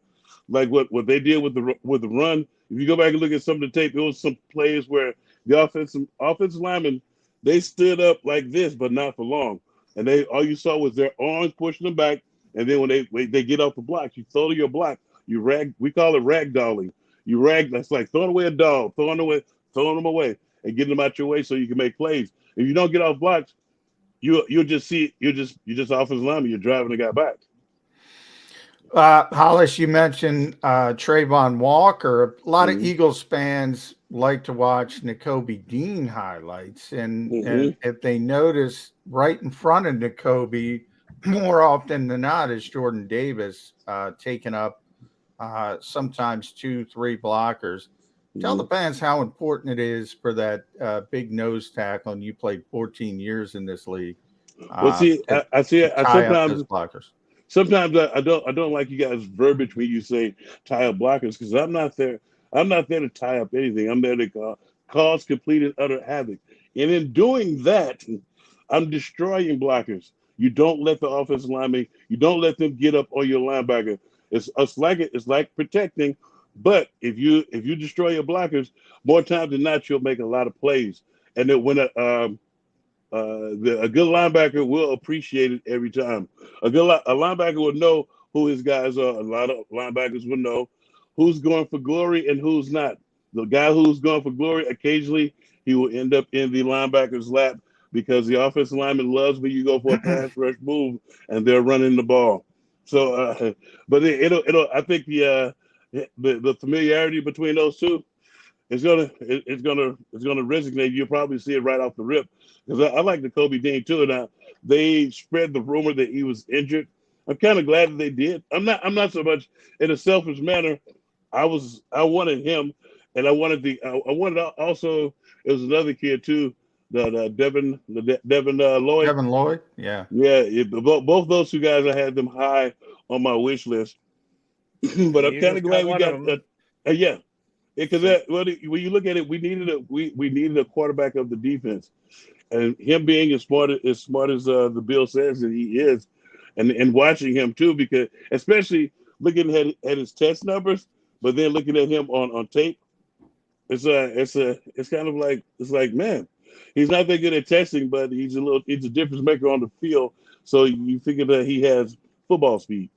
like what they did with the run. If you go back and look at some of the tape, there was some plays where the offensive linemen, they stood up like this, but not for long. And all you saw was their arms pushing them back. And then when they get off the blocks, you throw to your block. We call it ragdolling. That's like throwing away a dog, throwing them away and getting them out your way so you can make plays. If you don't get off blocks, you're just offensive lineman. You're driving the guy back. Hollis, you mentioned Trayvon Walker. A lot of Eagles fans like to watch Nakobe Dean highlights, and if they notice right in front of Nakobe, more often than not, is Jordan Davis taking up sometimes 2-3 blockers. Tell the fans how important it is for that big nose tackle, and you played 14 years in this league. I see sometimes blockers. Sometimes I don't like you guys' verbiage when you say tie up blockers, because I'm not there to tie up anything. I'm there to cause complete and utter havoc. And in doing that, I'm destroying blockers. You don't let the offensive lineman, you don't let them get up on your linebacker. It's like protecting, but if you destroy your blockers, more times than not, you'll make a lot of plays. And then when a good linebacker will appreciate it every time. A linebacker will know who his guys are. A lot of linebackers will know who's going for glory and who's not. The guy who's going for glory, occasionally he will end up in the linebacker's lap because the offensive lineman loves when you go for a pass rush move and they're running the ball. So, but I think the familiarity between those two, it's gonna resonate. You'll probably see it right off the rip, because I like the Kobe Dean too. Now they spread the rumor that he was injured. I'm kind of glad that they did. I'm not so much in a selfish manner. I wanted him, and I wanted also. It was another kid too, Devin Lloyd. Devin Lloyd, yeah. Both those two guys, I had them high on my wish list. But I'm kind of glad we got that. Because when you look at it, we needed a quarterback of the defense, and him being as smart as the bill says that he is, and watching him too, because especially looking at his test numbers, but then looking at him on tape, it's kind of like, it's like, man, he's not that good at testing, but he's a difference maker on the field. So you figure that he has football speed.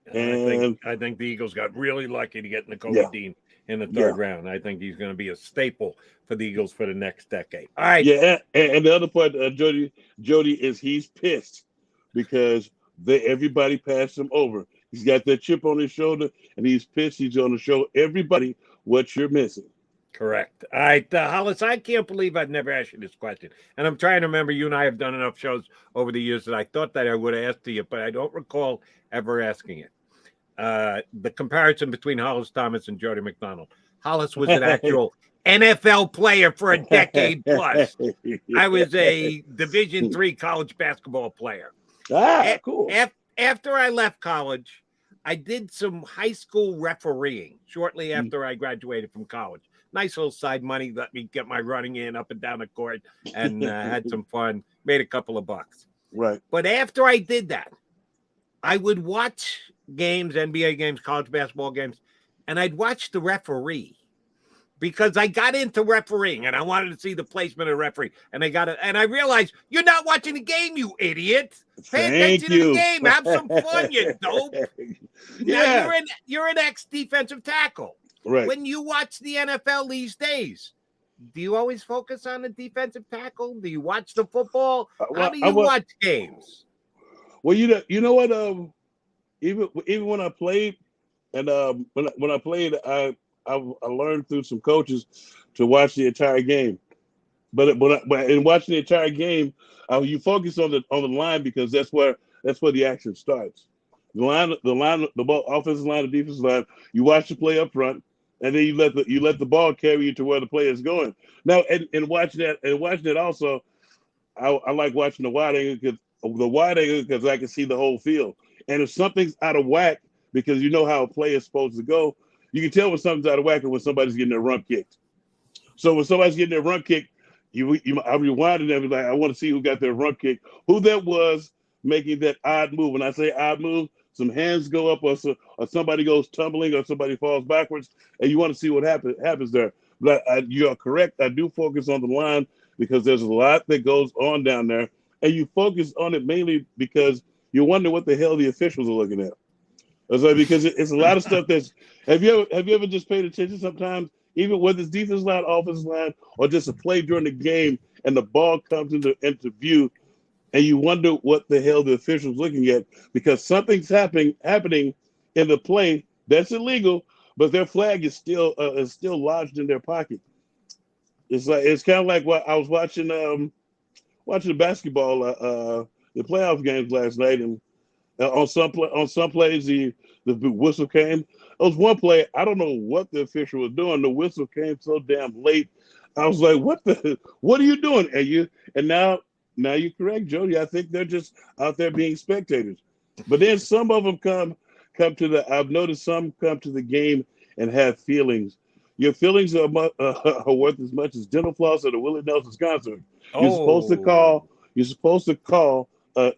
And I think the Eagles got really lucky to get Nakobe Dean in the third round. I think he's going to be a staple for the Eagles for the next decade. All right. Yeah, and the other part, Jody, is he's pissed because everybody passed him over. He's got that chip on his shoulder, and he's pissed. He's going to show everybody what you're missing. Correct. All right, Hollis, I can't believe I've never asked you this question. And I'm trying to remember, you and I have done enough shows over the years that I thought that I would have asked you, but I don't recall ever asking it. The comparison between Hollis Thomas and Jody McDonald. Hollis was an actual NFL player for a decade plus. I was a Division III college basketball player. Cool. After I left college, I did some high school refereeing shortly after I graduated from college. Nice little side money, let me get my running in up and down the court, and had some fun, made a couple of bucks. Right. But after I did that, I would watch games, NBA games, college basketball games, and I'd watch the referee because I got into refereeing and I wanted to see the placement of the referee. And I realized you're not watching the game, you idiot. Pay attention to the game. Have some fun, you dope. Yeah. Now you're an ex-defensive tackle. Right. When you watch the NFL these days, do you always focus on the defensive tackle? Do you watch the football? How do you watch games? Well, you know what? Even when I played, and when I played, I learned through some coaches to watch the entire game. But in watching the entire game, you focus on the line because that's where the action starts. The offensive line, the defensive line. You watch the play up front, and then you let the ball carry you to where the play is going. Now, and watching that also, I like watching the wide angle because I can see the whole field. And if something's out of whack, because you know how a play is supposed to go, you can tell when something's out of whack and when somebody's getting their run kicked. So when somebody's getting their run kicked, I rewind and be like, I want to see who got their run kick, who that was making that odd move. When I say odd move, some hands go up or somebody goes tumbling or somebody falls backwards, and you want to see what happens there. But you are correct. I do focus on the line because there's a lot that goes on down there, and you focus on it mainly because you wonder what the hell the officials are looking at. It's like, because it's a lot of stuff that's. Have you ever just paid attention sometimes, even whether it's defense line, offensive line, or just a play during the game, and the ball comes into view, and you wonder what the hell the official's looking at because something's happening in the play that's illegal, but their flag is still lodged in their pocket. It's kind of like what I was watching the basketball the playoff games last night, and on some plays the whistle came. There was one play, I don't know what the official was doing. The whistle came so damn late. I was like, what are you doing? And now you're correct, Jody. I think they're just out there being spectators. But then some of them I've noticed some come to the game and have feelings. Your feelings are worth as much as dental floss at a Willie Nelson's concert. You're supposed to call a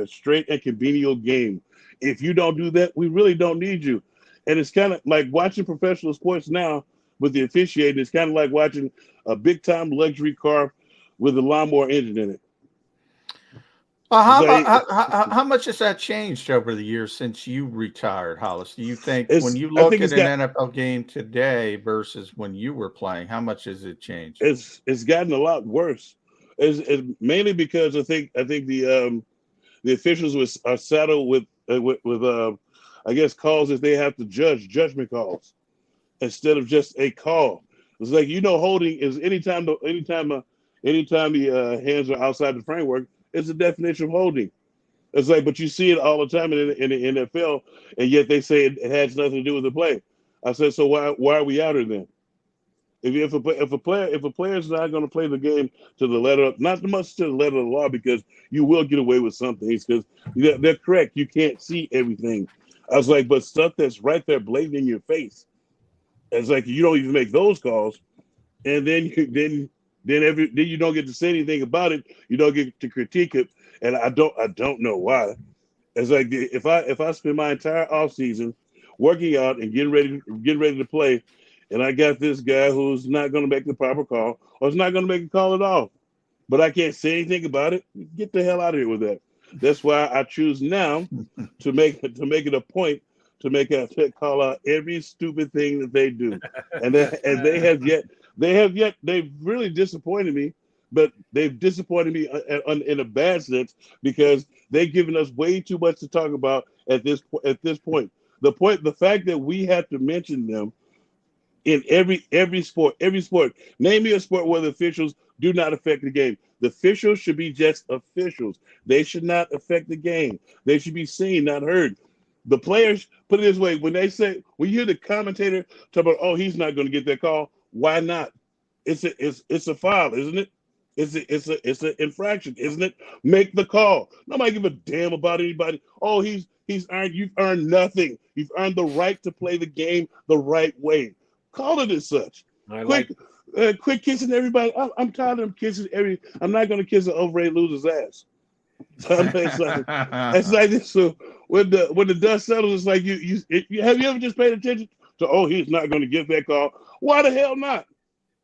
straight and congenial game. If you don't do that, we really don't need you. And it's kind of like watching professional sports now with the officiating. It's kind of like watching a big-time luxury car with a lawnmower engine in it. How much has that changed over the years since you retired, Hollis? Do you think when you look at an NFL game today versus when you were playing, how much has it changed? It's gotten a lot worse. It's mainly because I think the officials are saddled with I guess calls that they have to judgment calls instead of just a call. It's like, holding is anytime the hands are outside the framework, it's a definition of holding. It's like, but you see it all the time in the NFL, and yet they say it has nothing to do with the play. I said, so why are we out here then? If a player is not going to play the game to the letter, not much to the letter of the law, because you will get away with some things because they're correct. You can't see everything. I was like, but stuff that's right there, blatant in your face. It's like you don't even make those calls, and then you don't get to say anything about it. You don't get to critique it, and I don't know why. It's like if I spend my entire off season working out and getting ready to play, and I got this guy who's not going to make the proper call or is not going to make a call at all, but I can't say anything about it, get the hell out of here with that. That's why I choose now to make it a point to call out every stupid thing that they do, and they've really disappointed me. But they've disappointed me in a bad sense because they've given us way too much to talk about at this point. The fact that we have to mention them in every sport. Name me a sport where the officials do not affect the game. The officials should be just officials. They should not affect the game. They should be seen, not heard. The players, put it this way, when you hear the commentator talk about, oh, he's not going to get that call, why not? It's a foul, isn't it? It's an infraction, isn't it? Make the call. Nobody give a damn about anybody. Oh, you've earned nothing. You've earned the right to play the game the right way. Call it as such. Quit kissing everybody. I'm tired of them kissing I'm not going to kiss an overrated loser's ass. It's like this. So when the dust settles, it's like you have you ever just paid attention to? Oh, he's not going to get that call. Why the hell not?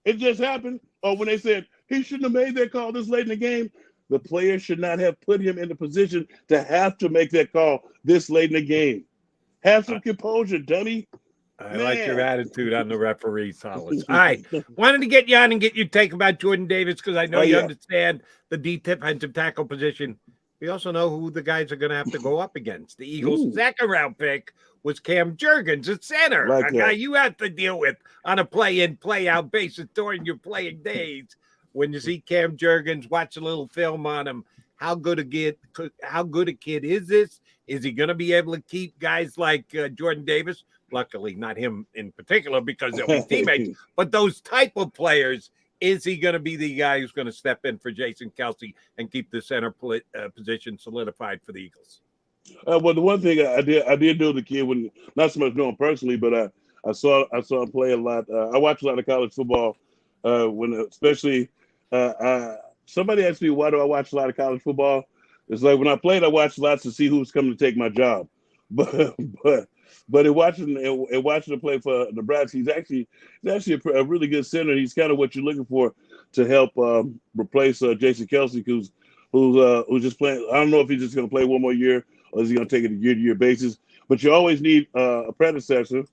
It just happened. Or when they said he shouldn't have made that call this late in the game, the player should not have put him in the position to have to make that call this late in the game. Have some composure, dummy. I like your attitude on the referees, Hollis. All right. Wanted to get you on and get your take about Jordan Davis because I know you understand the defensive tackle position. We also know who the guys are going to have to go up against. The Eagles' second-round pick was Cam Jurgens at center, a guy you have to deal with on a play-in, play-out basis during your playing days. When you see Cam Jurgens, watch a little film on him. How good a kid is this? Is he going to be able to keep guys like Jordan Davis? Luckily, not him in particular because they'll be teammates, but those type of players. Is he going to be the guy who's going to step in for Jason Kelce and keep the center position solidified for the Eagles? Well, the one thing I did know the kid when not so much know him personally, but I saw him play a lot. I watch a lot of college football. Especially somebody asked me why do I watch a lot of college football? It's like when I played, I watched lots to see who's coming to take my job. But in watching him play for Nebraska, he's actually a really good center. He's kind of what you're looking for to help replace Jason Kelce, who's just playing. I don't know if he's just going to play one more year or is he going to take it a year-to-year basis. But you always need a predecessor,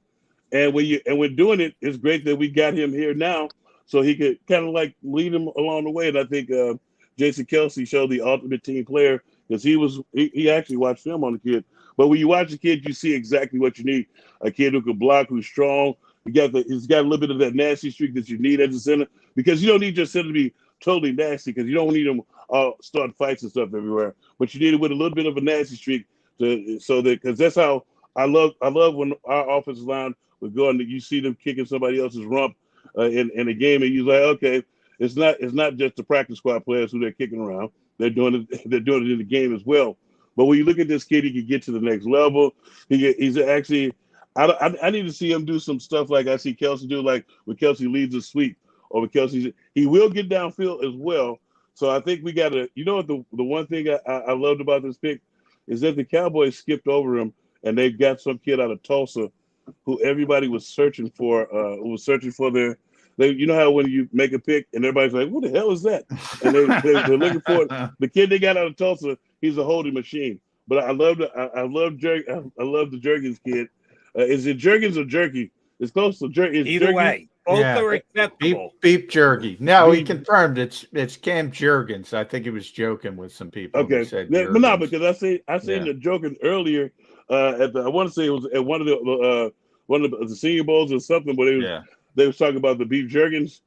and when doing it, it's great that we got him here now, so he could kind of like lead him along the way. And I think Jason Kelce showed the ultimate team player because he actually watched film on the kid. But when you watch a kid, you see exactly what you need. A kid who can block, who's strong. He's got a little bit of that nasty streak that you need as a center because you don't need your center to be totally nasty because you don't need him starting fights and stuff everywhere. But you need it with a little bit of a nasty streak because that's how I love when our offensive line would go and you see them kicking somebody else's rump in a game and you're like, okay, it's not just the practice squad players who they're kicking around. They're doing it in the game as well. But when you look at this kid, he can get to the next level. He's actually I need to see him do some stuff like I see Kelce do, like when Kelce leads a sweep or when Kelce he will get downfield as well. So I think we got to, you know what, the one thing I loved about this pick is that the Cowboys skipped over him and they got some kid out of Tulsa who everybody was searching for, you know how when you make a pick and everybody's like, what the hell is that? And they're looking for it. The kid they got out of Tulsa, he's a holding machine. But I love the Jurgens kid. Is it Jurgens or Jerky? It's close to Jerky. Either way, both are acceptable. Beep Jerky. No, he confirmed it's Cam Jurgens. I think he was joking with some people. Okay, but no, because I seen the joking earlier. I want to say it was at one of the Senior Bowls or something, but they was talking about the beef Jurgens.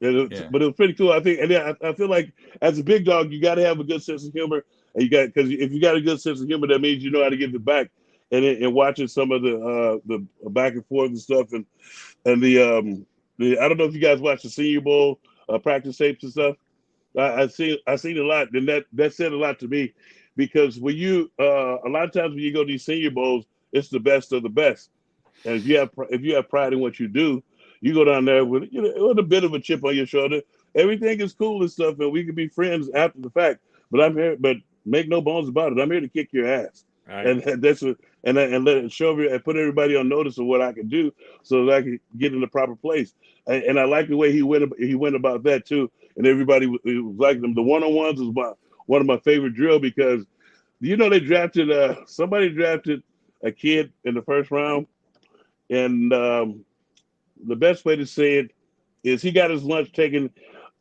But it was pretty cool. I think, and I feel like as a big dog, you got to have a good sense of humor. And because if you got a good sense of humor, that means you know how to give it back. And watching some of the back and forth and stuff, and the I don't know if you guys watch the Senior Bowl practice tapes and stuff. I seen a lot, and that said a lot to me, because when you a lot of times when you go to these Senior Bowls, it's the best of the best, and if you have pride in what you do, you go down there with with a bit of a chip on your shoulder. Everything is cool and stuff, and we can be friends after the fact. But I'm here. But make no bones about it, I'm here to kick your ass. Right. And that's what, and let it show me and put everybody on notice of what I can do so that I can get in the proper place. And I like the way he went about that too. And everybody was like them. The one-on-ones was one of my favorite drill because they drafted somebody drafted a kid in the first round, and the best way to say it is he got his lunch taken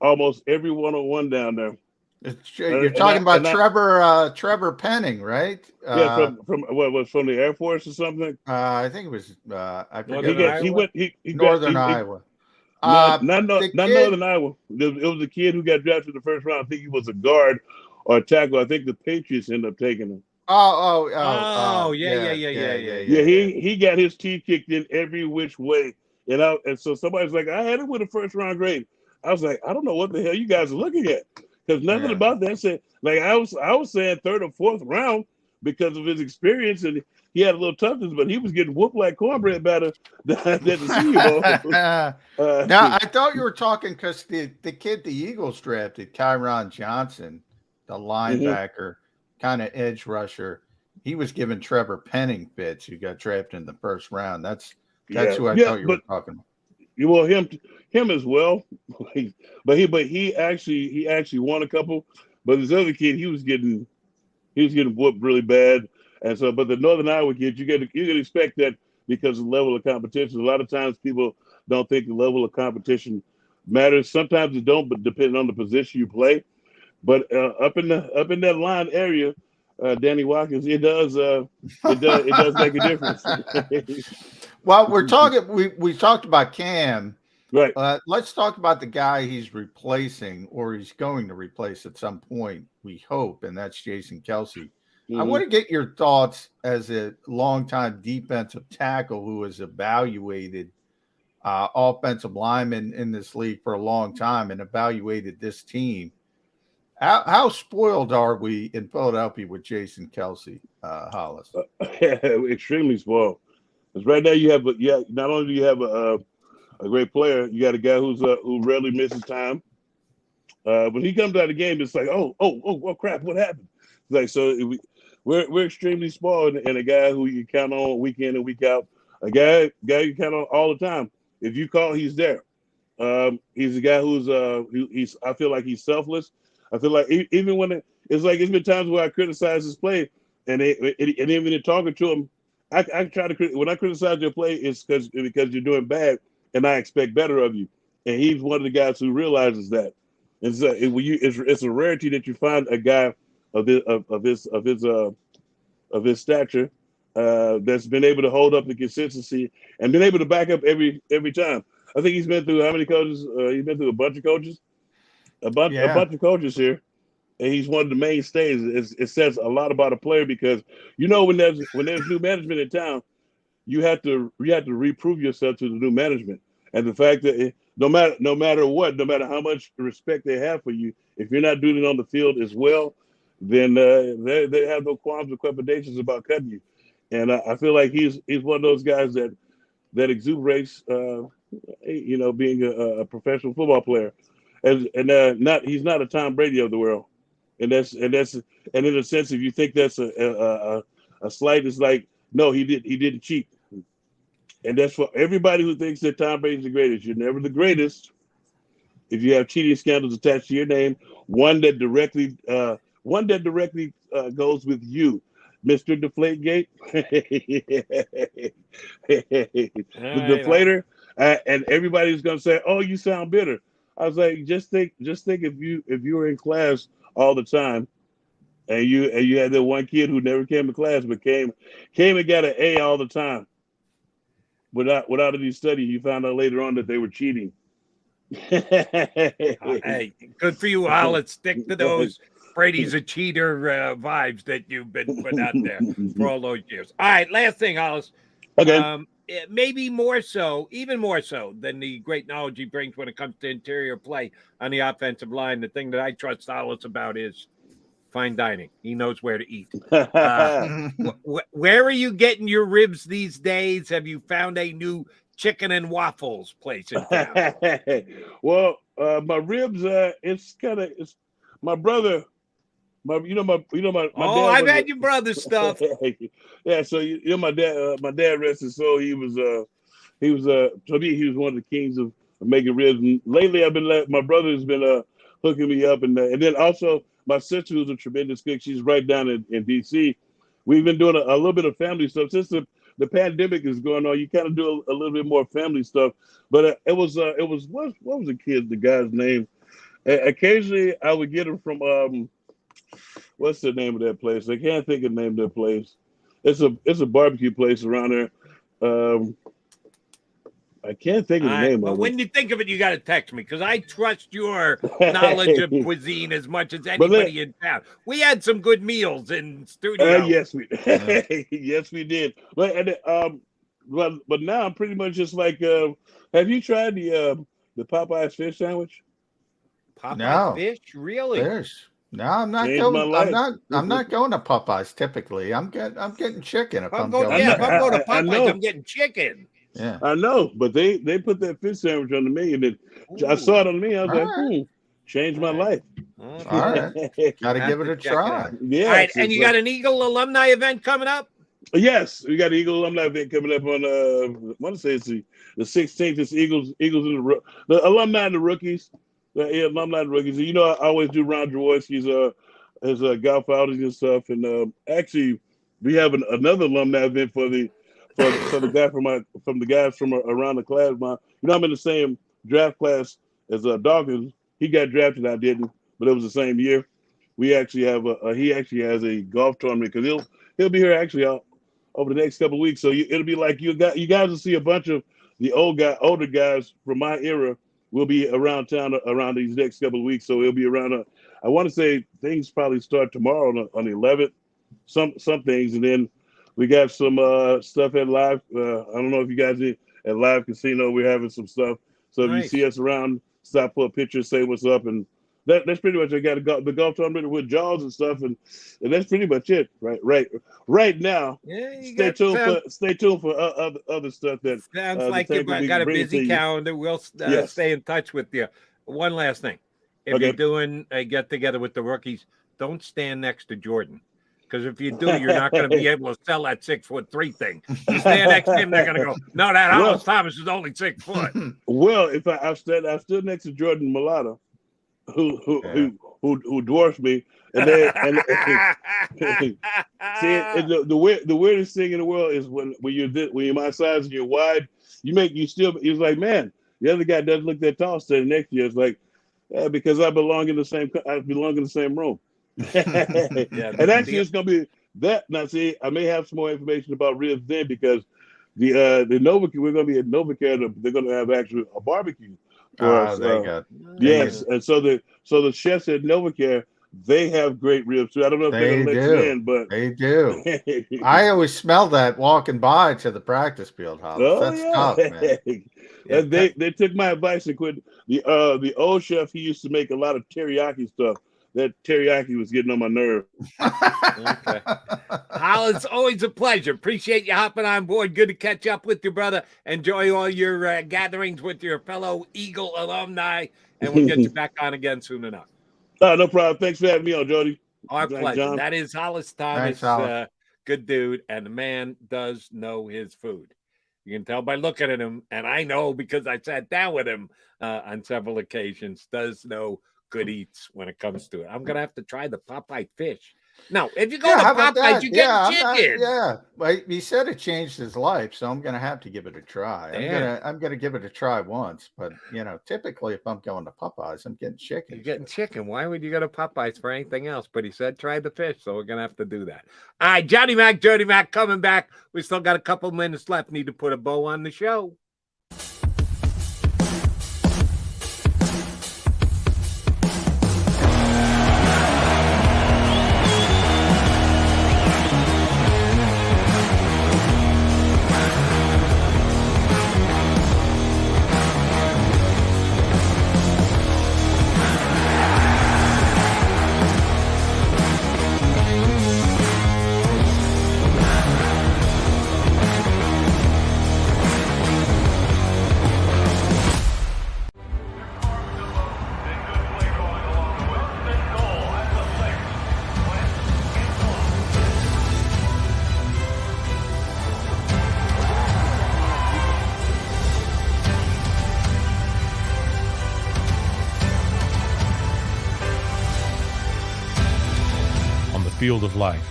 almost every one-on-one down there. You're talking about Trevor Penning, right? Yeah, from what was from the Air Force or something. I think it was. I forget. Northern Iowa. Not Northern Iowa. It was a kid who got drafted in the first round. I think he was a guard or a tackle. I think the Patriots ended up taking him. Yeah. He got his teeth kicked in every which way, and so somebody's like, I had him with a first round grade. I was like, I don't know what the hell you guys are looking at. Because nothing about that said, like I was saying third or fourth round because of his experience, and he had a little toughness, but he was getting whooped like cornbread batter than the Senior Bowl. Now I thought you were talking because the kid the Eagles drafted, Kyron Johnson, the linebacker, kind of edge rusher. He was giving Trevor Penning fits, who got drafted in the first round. That's who I thought you were talking about. Well, him as well, but he actually won a couple. But this other kid, he was getting whooped really bad, and so. But the Northern Iowa kid, you can expect that because of the level of competition. A lot of times people don't think the level of competition matters. Sometimes it don't, but depending on the position you play. But up in that line area, Danny Watkins, it does make a difference. Well, we talked about Cam. Right. Let's talk about the guy he's replacing or he's going to replace at some point, we hope, and that's Jason Kelce. I want to get your thoughts as a longtime defensive tackle who has evaluated offensive linemen in this league for a long time and evaluated this team. How spoiled are we in Philadelphia with Jason Kelce, Hollis? Extremely spoiled. Because right now not only do you have a great player, you got a guy who rarely misses time. When he comes out of the game, it's like, oh crap, what happened? It's like, so we're extremely spoiled, and a guy who you count on week in and week out, a guy you count on all the time. If you call, he's there. He's a guy who's I feel like he's selfless. I feel like even when it's been times where I criticize his play, and even in talking to him, I try to when I criticize your play, it's because you're doing bad, and I expect better of you. And he's one of the guys who realizes that. And so it's a rarity that you find a guy of his stature that's been able to hold up the consistency and been able to back up every time. I think he's been through how many coaches? He's been through a bunch of coaches. A bunch of coaches here, and he's one of the mainstays. It says a lot about a player because when there's new management in town, you have to reprove yourself to the new management. And the fact that no matter how much respect they have for you, if you're not doing it on the field as well, then they have no qualms or trepidations about cutting you. And I feel like he's one of those guys that exuberates, being a professional football player. And he's not a Tom Brady of the world, and in a sense, if you think that's a slight, it's like no, he didn't cheat, and that's for everybody who thinks that Tom Brady's the greatest. You're never the greatest if you have cheating scandals attached to your name. One that directly goes with you, Mr. Deflategate, the deflator, and everybody's gonna say, "Oh, you sound bitter." I was like, just think if you were in class all the time, and you had that one kid who never came to class but came and got an A all the time, without any study, you found out later on that they were cheating. Hey, good for you, Hollis. Stick to those Brady's a cheater vibes that you've been putting out there for all those years. All right, last thing, Hollis. Okay. Maybe even more so than the great knowledge he brings when it comes to interior play on the offensive line. The thing that I trust Hollis about is fine dining. He knows where to eat. Where are you getting your ribs these days? Have you found a new chicken and waffles place in town? Well, my ribs, it's my brother my Oh, dad I've had your brother's stuff. Yeah, so my dad rest his soul. He was to me, he was one of the kings of making ribs. And lately, my brother has been hooking me up, and then also my sister, who's a tremendous cook. She's right down in DC. We've been doing a little bit of family stuff since the pandemic is going on. You kind of do a little bit more family stuff. But it was what was the guy's name? Occasionally, I would get him from what's the name of that place? I can't think of the name of that place. It's a barbecue place around there. I can't think of the name but of it. when you think of it, you got to text me because I trust your knowledge of cuisine as much as anybody in town. We had some good meals in studio. Yes, yes, we did. But now I'm pretty much just like. Have you tried the Popeyes fish sandwich? Popeyes fish, really? Fish. No, I'm not going. I'm not going to Popeyes typically. I'm getting chicken if I'm going. Yeah, if I'm going to Popeyes, I'm getting chicken. Yeah, I know, but they put that fish sandwich on the menu. And I saw it on the menu. I was like, changed my life. All right, got to give it a try. Yeah. All right, and you got an Eagle alumni event coming up? Yes, we got an Eagle alumni event coming up on. I want to say it's the 16th. It's Eagles and the alumni and the rookies. The alumni and rookies. You know, I always do Ron Jaworski's his golf outings and stuff. And actually, we have another alumni event for the guys from around the class. I'm in the same draft class as Dawkins. He got drafted, I didn't, but it was the same year. We actually have he actually has a golf tournament because he'll be here actually over the next couple of weeks. So it'll be like you guys will see a bunch of the older guys from my era will be around town around these next couple of weeks. So it'll be around. I want to say things probably start tomorrow on the 11th. Some things, and then we got some stuff at Live. I don't know if you guys at Live Casino. We're having some stuff. So if you see us around, stop for a picture, say what's up, and that's pretty much. I got the golf tournament with Jaws and stuff, and that's pretty much it. Right now. Yeah, stay tuned for other stuff that sounds like you've got a busy calendar. We'll stay in touch with you. One last thing: if you're doing a get together with the rookies, don't stand next to Jordan. Because if you do, you're not going to be able to sell that 6'3" thing. You stand next to him, they're going to go, "No, that Hollis Thomas is only 6 foot." Well, if I stood next to Jordan Mulatto, who dwarfs me, and see, the weirdest thing in the world is when you're my size and you're wide, he's like, man, the other guy doesn't look that tall standing next to you. It's like, because I belong in the same room. And actually, it's going to be that. Now, see, I may have some more information about ribs then because the Novacare, we're going to be at Novacare. They're going to have actually a barbecue for us. Yes, and so the chefs at Novacare, they have great ribs too. I don't know if they're going to let you in, but they do. I always smell that walking by to the practice field, Hollis. That's tough, man. And they took my advice and quit. The old chef, he used to make a lot of teriyaki stuff. That teriyaki was getting on my nerve. Okay. Hollis, always a pleasure. Appreciate you hopping on board. Good to catch up with you, brother. Enjoy all your gatherings with your fellow Eagle alumni, and we'll get you back on again soon enough. No problem. Thanks for having me on, Jody. Our pleasure. John. That is Hollis Thomas. Thanks, good dude, and the man does know his food. You can tell by looking at him, and I know because I sat down with him on several occasions, does know good eats when it comes to it. I'm gonna have to try the Popeye fish. No, if you go to Popeyes, you get chicken. Well, he said it changed his life, so I'm gonna have to give it a try. I'm gonna give it a try once, but typically if I'm going to Popeyes, I'm getting chicken. You're getting chicken. Why would you go to Popeyes for anything else? But he said try the fish, so we're gonna have to do that. All right, Jody Mac coming back. We still got a couple minutes left. Need to put a bow on the show. field of life,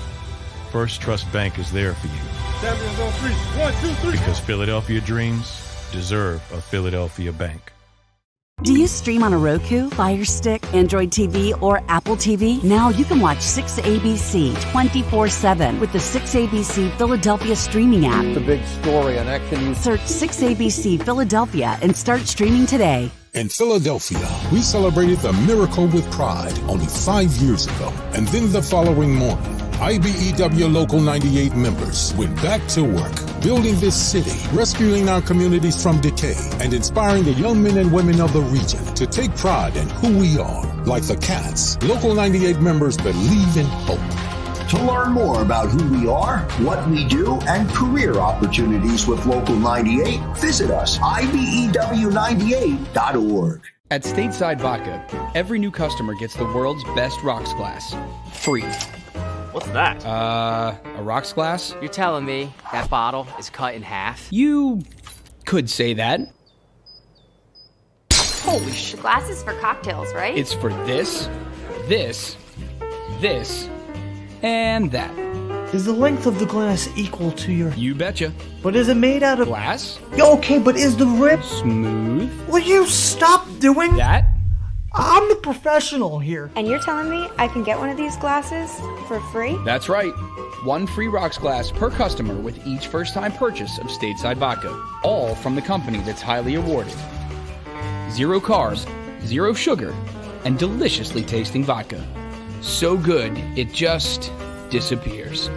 First Trust Bank is there for you. Champions on three. 1, 2, 3. Because Philadelphia dreams deserve a Philadelphia bank. Do you stream on a Roku, Fire Stick, Android TV, or Apple TV? Now you can watch 6ABC 24/7 with the 6ABC Philadelphia streaming app. The big story on Action News. Search 6ABC Philadelphia and start streaming today. In Philadelphia, we celebrated the miracle with pride only 5 years ago. And then the following morning, IBEW Local 98 members went back to work, building this city, rescuing our communities from decay, and inspiring the young men and women of the region to take pride in who we are. Like the Cats, Local 98 members believe in hope. To learn more about who we are, what we do, and career opportunities with Local 98, visit us, IBEW98.org. At Stateside Vodka, every new customer gets the world's best rocks glass, free. What's that? A rocks glass? You're telling me that bottle is cut in half? You could say that. Holy shit. Glasses for cocktails, right? It's for this, this, this, and that. Is the length of the glass equal to your... You betcha. But is it made out of... Glass? Okay, but is the rip... Smooth? Will you stop doing... That? I'm the professional here. And you're telling me I can get one of these glasses for free? That's right. 1 free rocks glass per customer with each first-time purchase of Stateside Vodka. All from the company that's highly awarded. 0 carbs, 0 sugar, and deliciously tasting vodka. So good, it just disappears.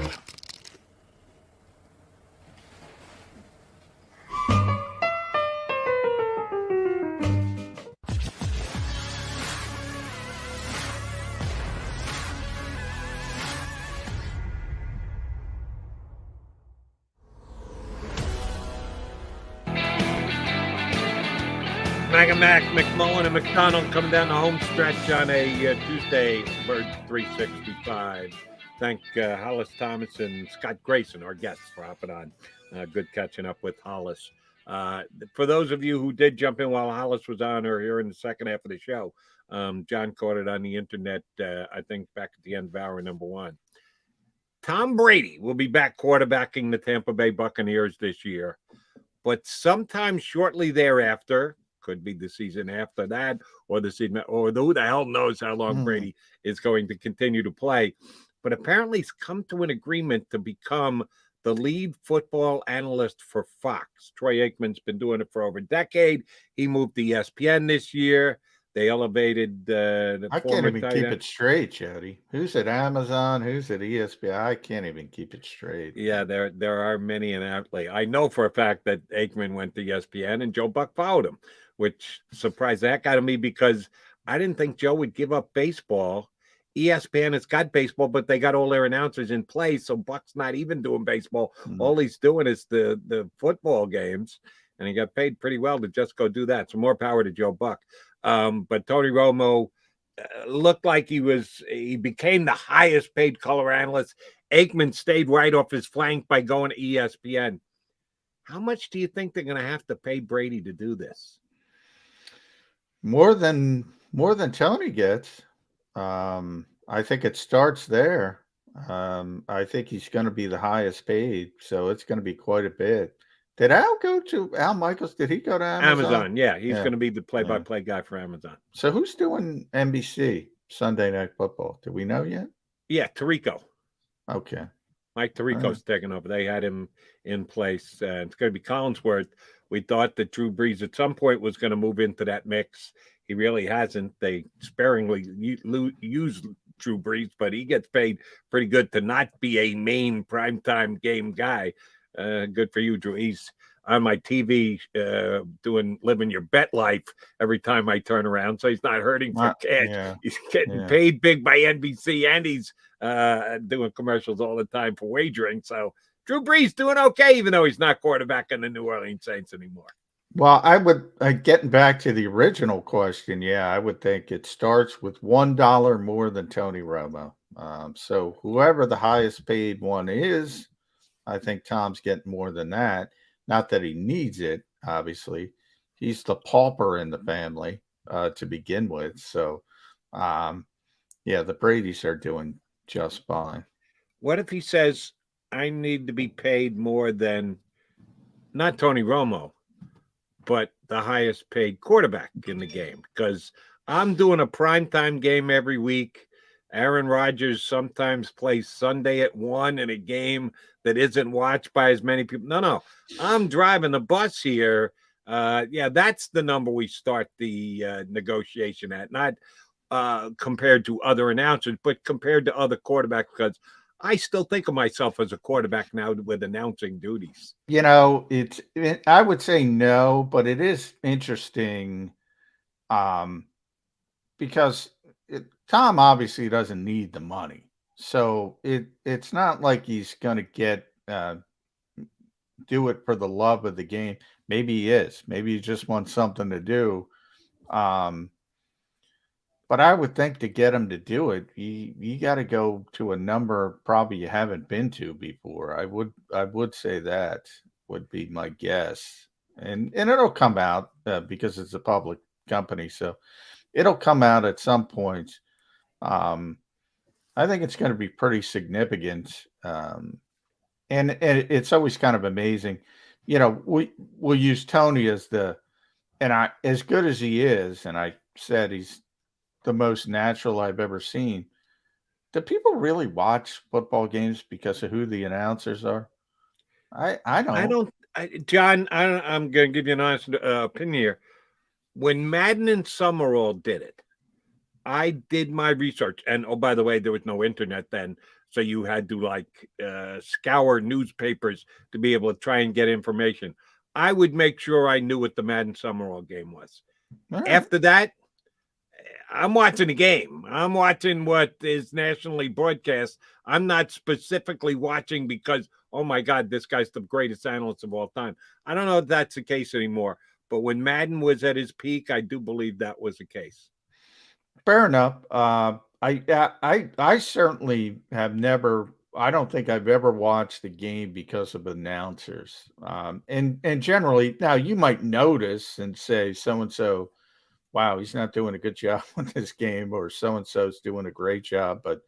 Mac, McMullen, and McDonald coming down the home stretch on a Tuesday, Bird 365. Thank Hollis Thomas and Scott Grayson, our guests, for hopping on. Good catching up with Hollis. For those of you who did jump in while Hollis was on or here in the second half of the show, John caught it on the internet, I think, back at the end of hour number 1. Tom Brady will be back quarterbacking the Tampa Bay Buccaneers this year, but sometime shortly thereafter, could be the season after that, or the season, or who the hell knows how long Brady is going to continue to play. But apparently he's come to an agreement to become the lead football analyst for Fox. Troy Aikman's been doing it for over a decade. He moved to ESPN this year. They elevated the I can't even keep it straight, Jody. Who's at Amazon? Who's at ESPN? I can't even keep it straight. Yeah, there are many in outlet. I know for a fact that Aikman went to ESPN and Joe Buck followed him, which surprised the heck out of me because I didn't think Joe would give up baseball. ESPN has got baseball, but they got all their announcers in place, so Buck's not even doing baseball. All he's doing is the football games, and he got paid pretty well to just go do that. So more power to Joe Buck. But Tony Romo looked like he became the highest paid color analyst. Aikman stayed right off his flank by going to ESPN. How much do you think they're going to have to pay Brady to do this? More than Tony gets. I think it starts there. I think he's going to be the highest paid, so it's going to be quite a bit. Did Al Michaels, did he go to Amazon? Yeah, he's going to be the play-by-play guy for Amazon. So who's doing NBC Sunday Night Football? Do we know yet? Yeah, Tirico. Okay. Mike Tirico's taking over. They had him in place. It's going to be Collinsworth. We thought that Drew Brees at some point was going to move into that mix. He really hasn't. They sparingly use Drew Brees, but he gets paid pretty good to not be a main primetime game guy. Good for you, Drew. He's on my TV living your bet life every time I turn around, so he's not hurting for cash. Yeah. He's getting paid big by NBC, and he's doing commercials all the time for wagering. So Drew Brees doing okay, even though he's not quarterbacking the New Orleans Saints anymore. Well, I would, getting back to the original question, I would think it starts with $1 more than Tony Romo. So whoever the highest paid one is, I think Tom's getting more than that. Not that he needs it, obviously. He's the pauper in the family to begin with. So, the Bradys are doing just fine. What if he says, I need to be paid more than not Tony Romo, but the highest paid quarterback in the game? Because I'm doing a primetime game every week. Aaron Rodgers sometimes plays Sunday at 1 in a game that isn't watched by as many people. No. I'm driving the bus here. That's the number we start the negotiation at, not compared to other announcers, but compared to other quarterbacks, because I still think of myself as a quarterback now with announcing duties. I would say no, but it is interesting because Tom obviously doesn't need the money. So it's not like he's going to get do it for the love of the game. Maybe he is. Maybe he just wants something to do. But I would think to get him to do it, you got to go to a number probably you haven't been to before. I would say that would be my guess, and it'll come out because it's a public company, so it'll come out at some point. I think it's going to be pretty significant, and it's always kind of amazing. We'll use Tony as as good as he is, and I said he's the most natural I've ever seen. Do people really watch football games because of who the announcers are? I don't. John, I'm going to give you an honest opinion here. When Madden and Summerall did it, I did my research. And, oh, by the way, there was no internet then. So you had to scour newspapers to be able to try and get information. I would make sure I knew what the Madden Summerall game was. Right. After that, I'm watching the game. I'm watching what is nationally broadcast. I'm not specifically watching because, oh my God, this guy's the greatest analyst of all time. I don't know if that's the case anymore. But when Madden was at his peak, I do believe that was the case. Fair enough. I certainly have never. I don't think I've ever watched the game because of announcers. And generally, now you might notice and say so and so, wow, he's not doing a good job with this game, or so-and-so's doing a great job. But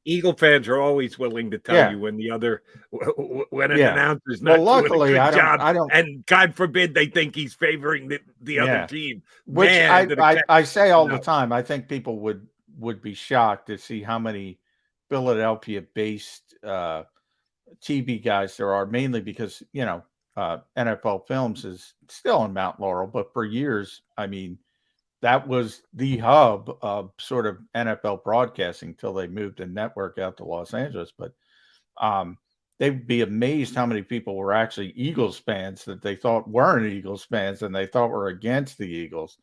Eagle fans are always willing to tell you when an announcer's not luckily, doing a good I job, and God forbid they think he's favoring the other team. Which I say all the time. I think people would be shocked to see how many Philadelphia-based TV guys there are, mainly because, NFL Films is still in Mount Laurel, but for years, I mean, that was the hub of sort of NFL broadcasting till they moved the network out to Los Angeles. But they'd be amazed how many people were actually Eagles fans that they thought weren't Eagles fans and they thought were against the Eagles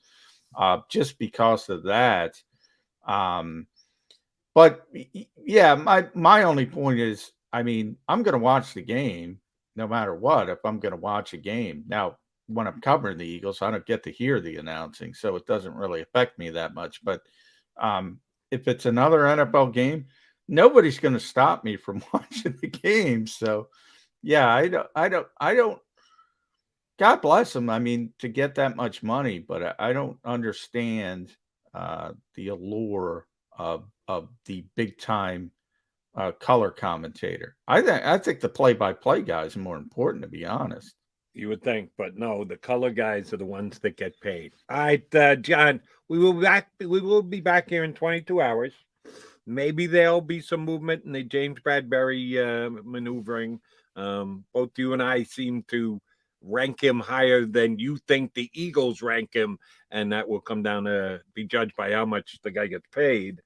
just because of that. But yeah, my only point is, I mean, I'm going to watch the game no matter what, if I'm going to watch a game. Now, when I'm covering the Eagles, I don't get to hear the announcing, so it doesn't really affect me that much. But if it's another NFL game, nobody's going to stop me from watching the game. So, yeah, I don't. God bless them. I mean, to get that much money, but I don't understand the allure of the big time color commentator. I think the play-by-play guy is more important, to be honest. You would think, but no, the color guys are the ones that get paid. All right, John, we will be back here in 22 hours. Maybe there'll be some movement in the James Bradberry maneuvering. Both you and I seem to rank him higher than you think the Eagles rank him, and that will come down to be judged by how much the guy gets paid.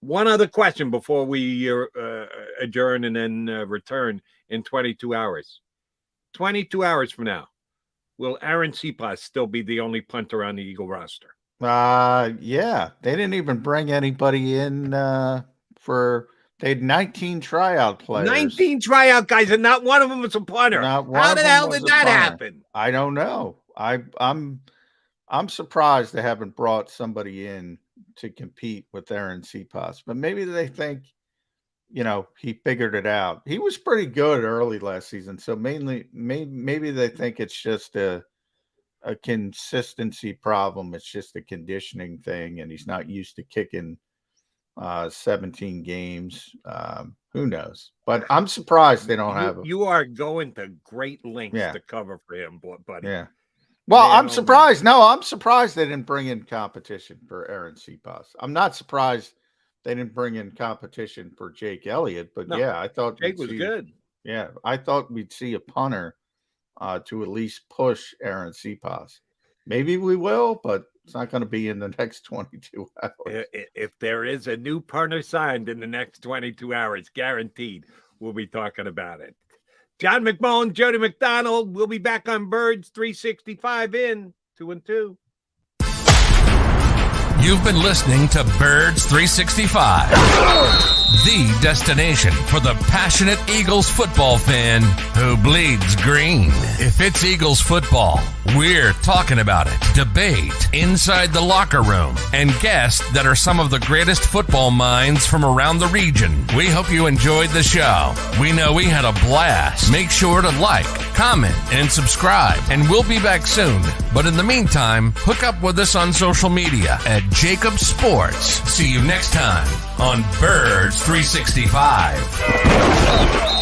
One other question before we adjourn and then return in 22 hours. 22 hours from now, will Aaron Cepas still be the only punter on the Eagle roster? Yeah. They didn't even bring anybody in they had 19 tryout players. 19 tryout guys, and not one of them was a punter. How the hell did that happen? I don't know. I'm surprised they haven't brought somebody in to compete with Aaron Cepas, but maybe they think, he figured it out. He was pretty good early last season, so maybe they think it's just a consistency problem. It's just a conditioning thing, and he's not used to kicking 17 games. Who knows? But I'm surprised they don't have him. You are going to great lengths to cover for him, buddy. Yeah. Well, I'm surprised. No, I'm surprised they didn't bring in competition for Aaron Cepas. I'm not surprised they didn't bring in competition for Jake Elliott. But I thought Jake was good. Yeah, I thought we'd see a punter to at least push Aaron Cepas. Maybe we will, but it's not going to be in the next 22 hours. If there is a new punter signed in the next 22 hours, guaranteed, we'll be talking about it. John McMullen, Jody McDonald. We'll be back on Birds 365 in 2 and 2. You've been listening to Birds 365, the destination for the passionate Eagles football fan who bleeds green. If it's Eagles football, we're talking about it. Debate inside the locker room and guests that are some of the greatest football minds from around the region. We hope you enjoyed the show. We know we had a blast. Make sure to like, comment, and subscribe, and we'll be back soon. But in the meantime, hook up with us on social media at JAKIB Sports. See you next time on Birds 365.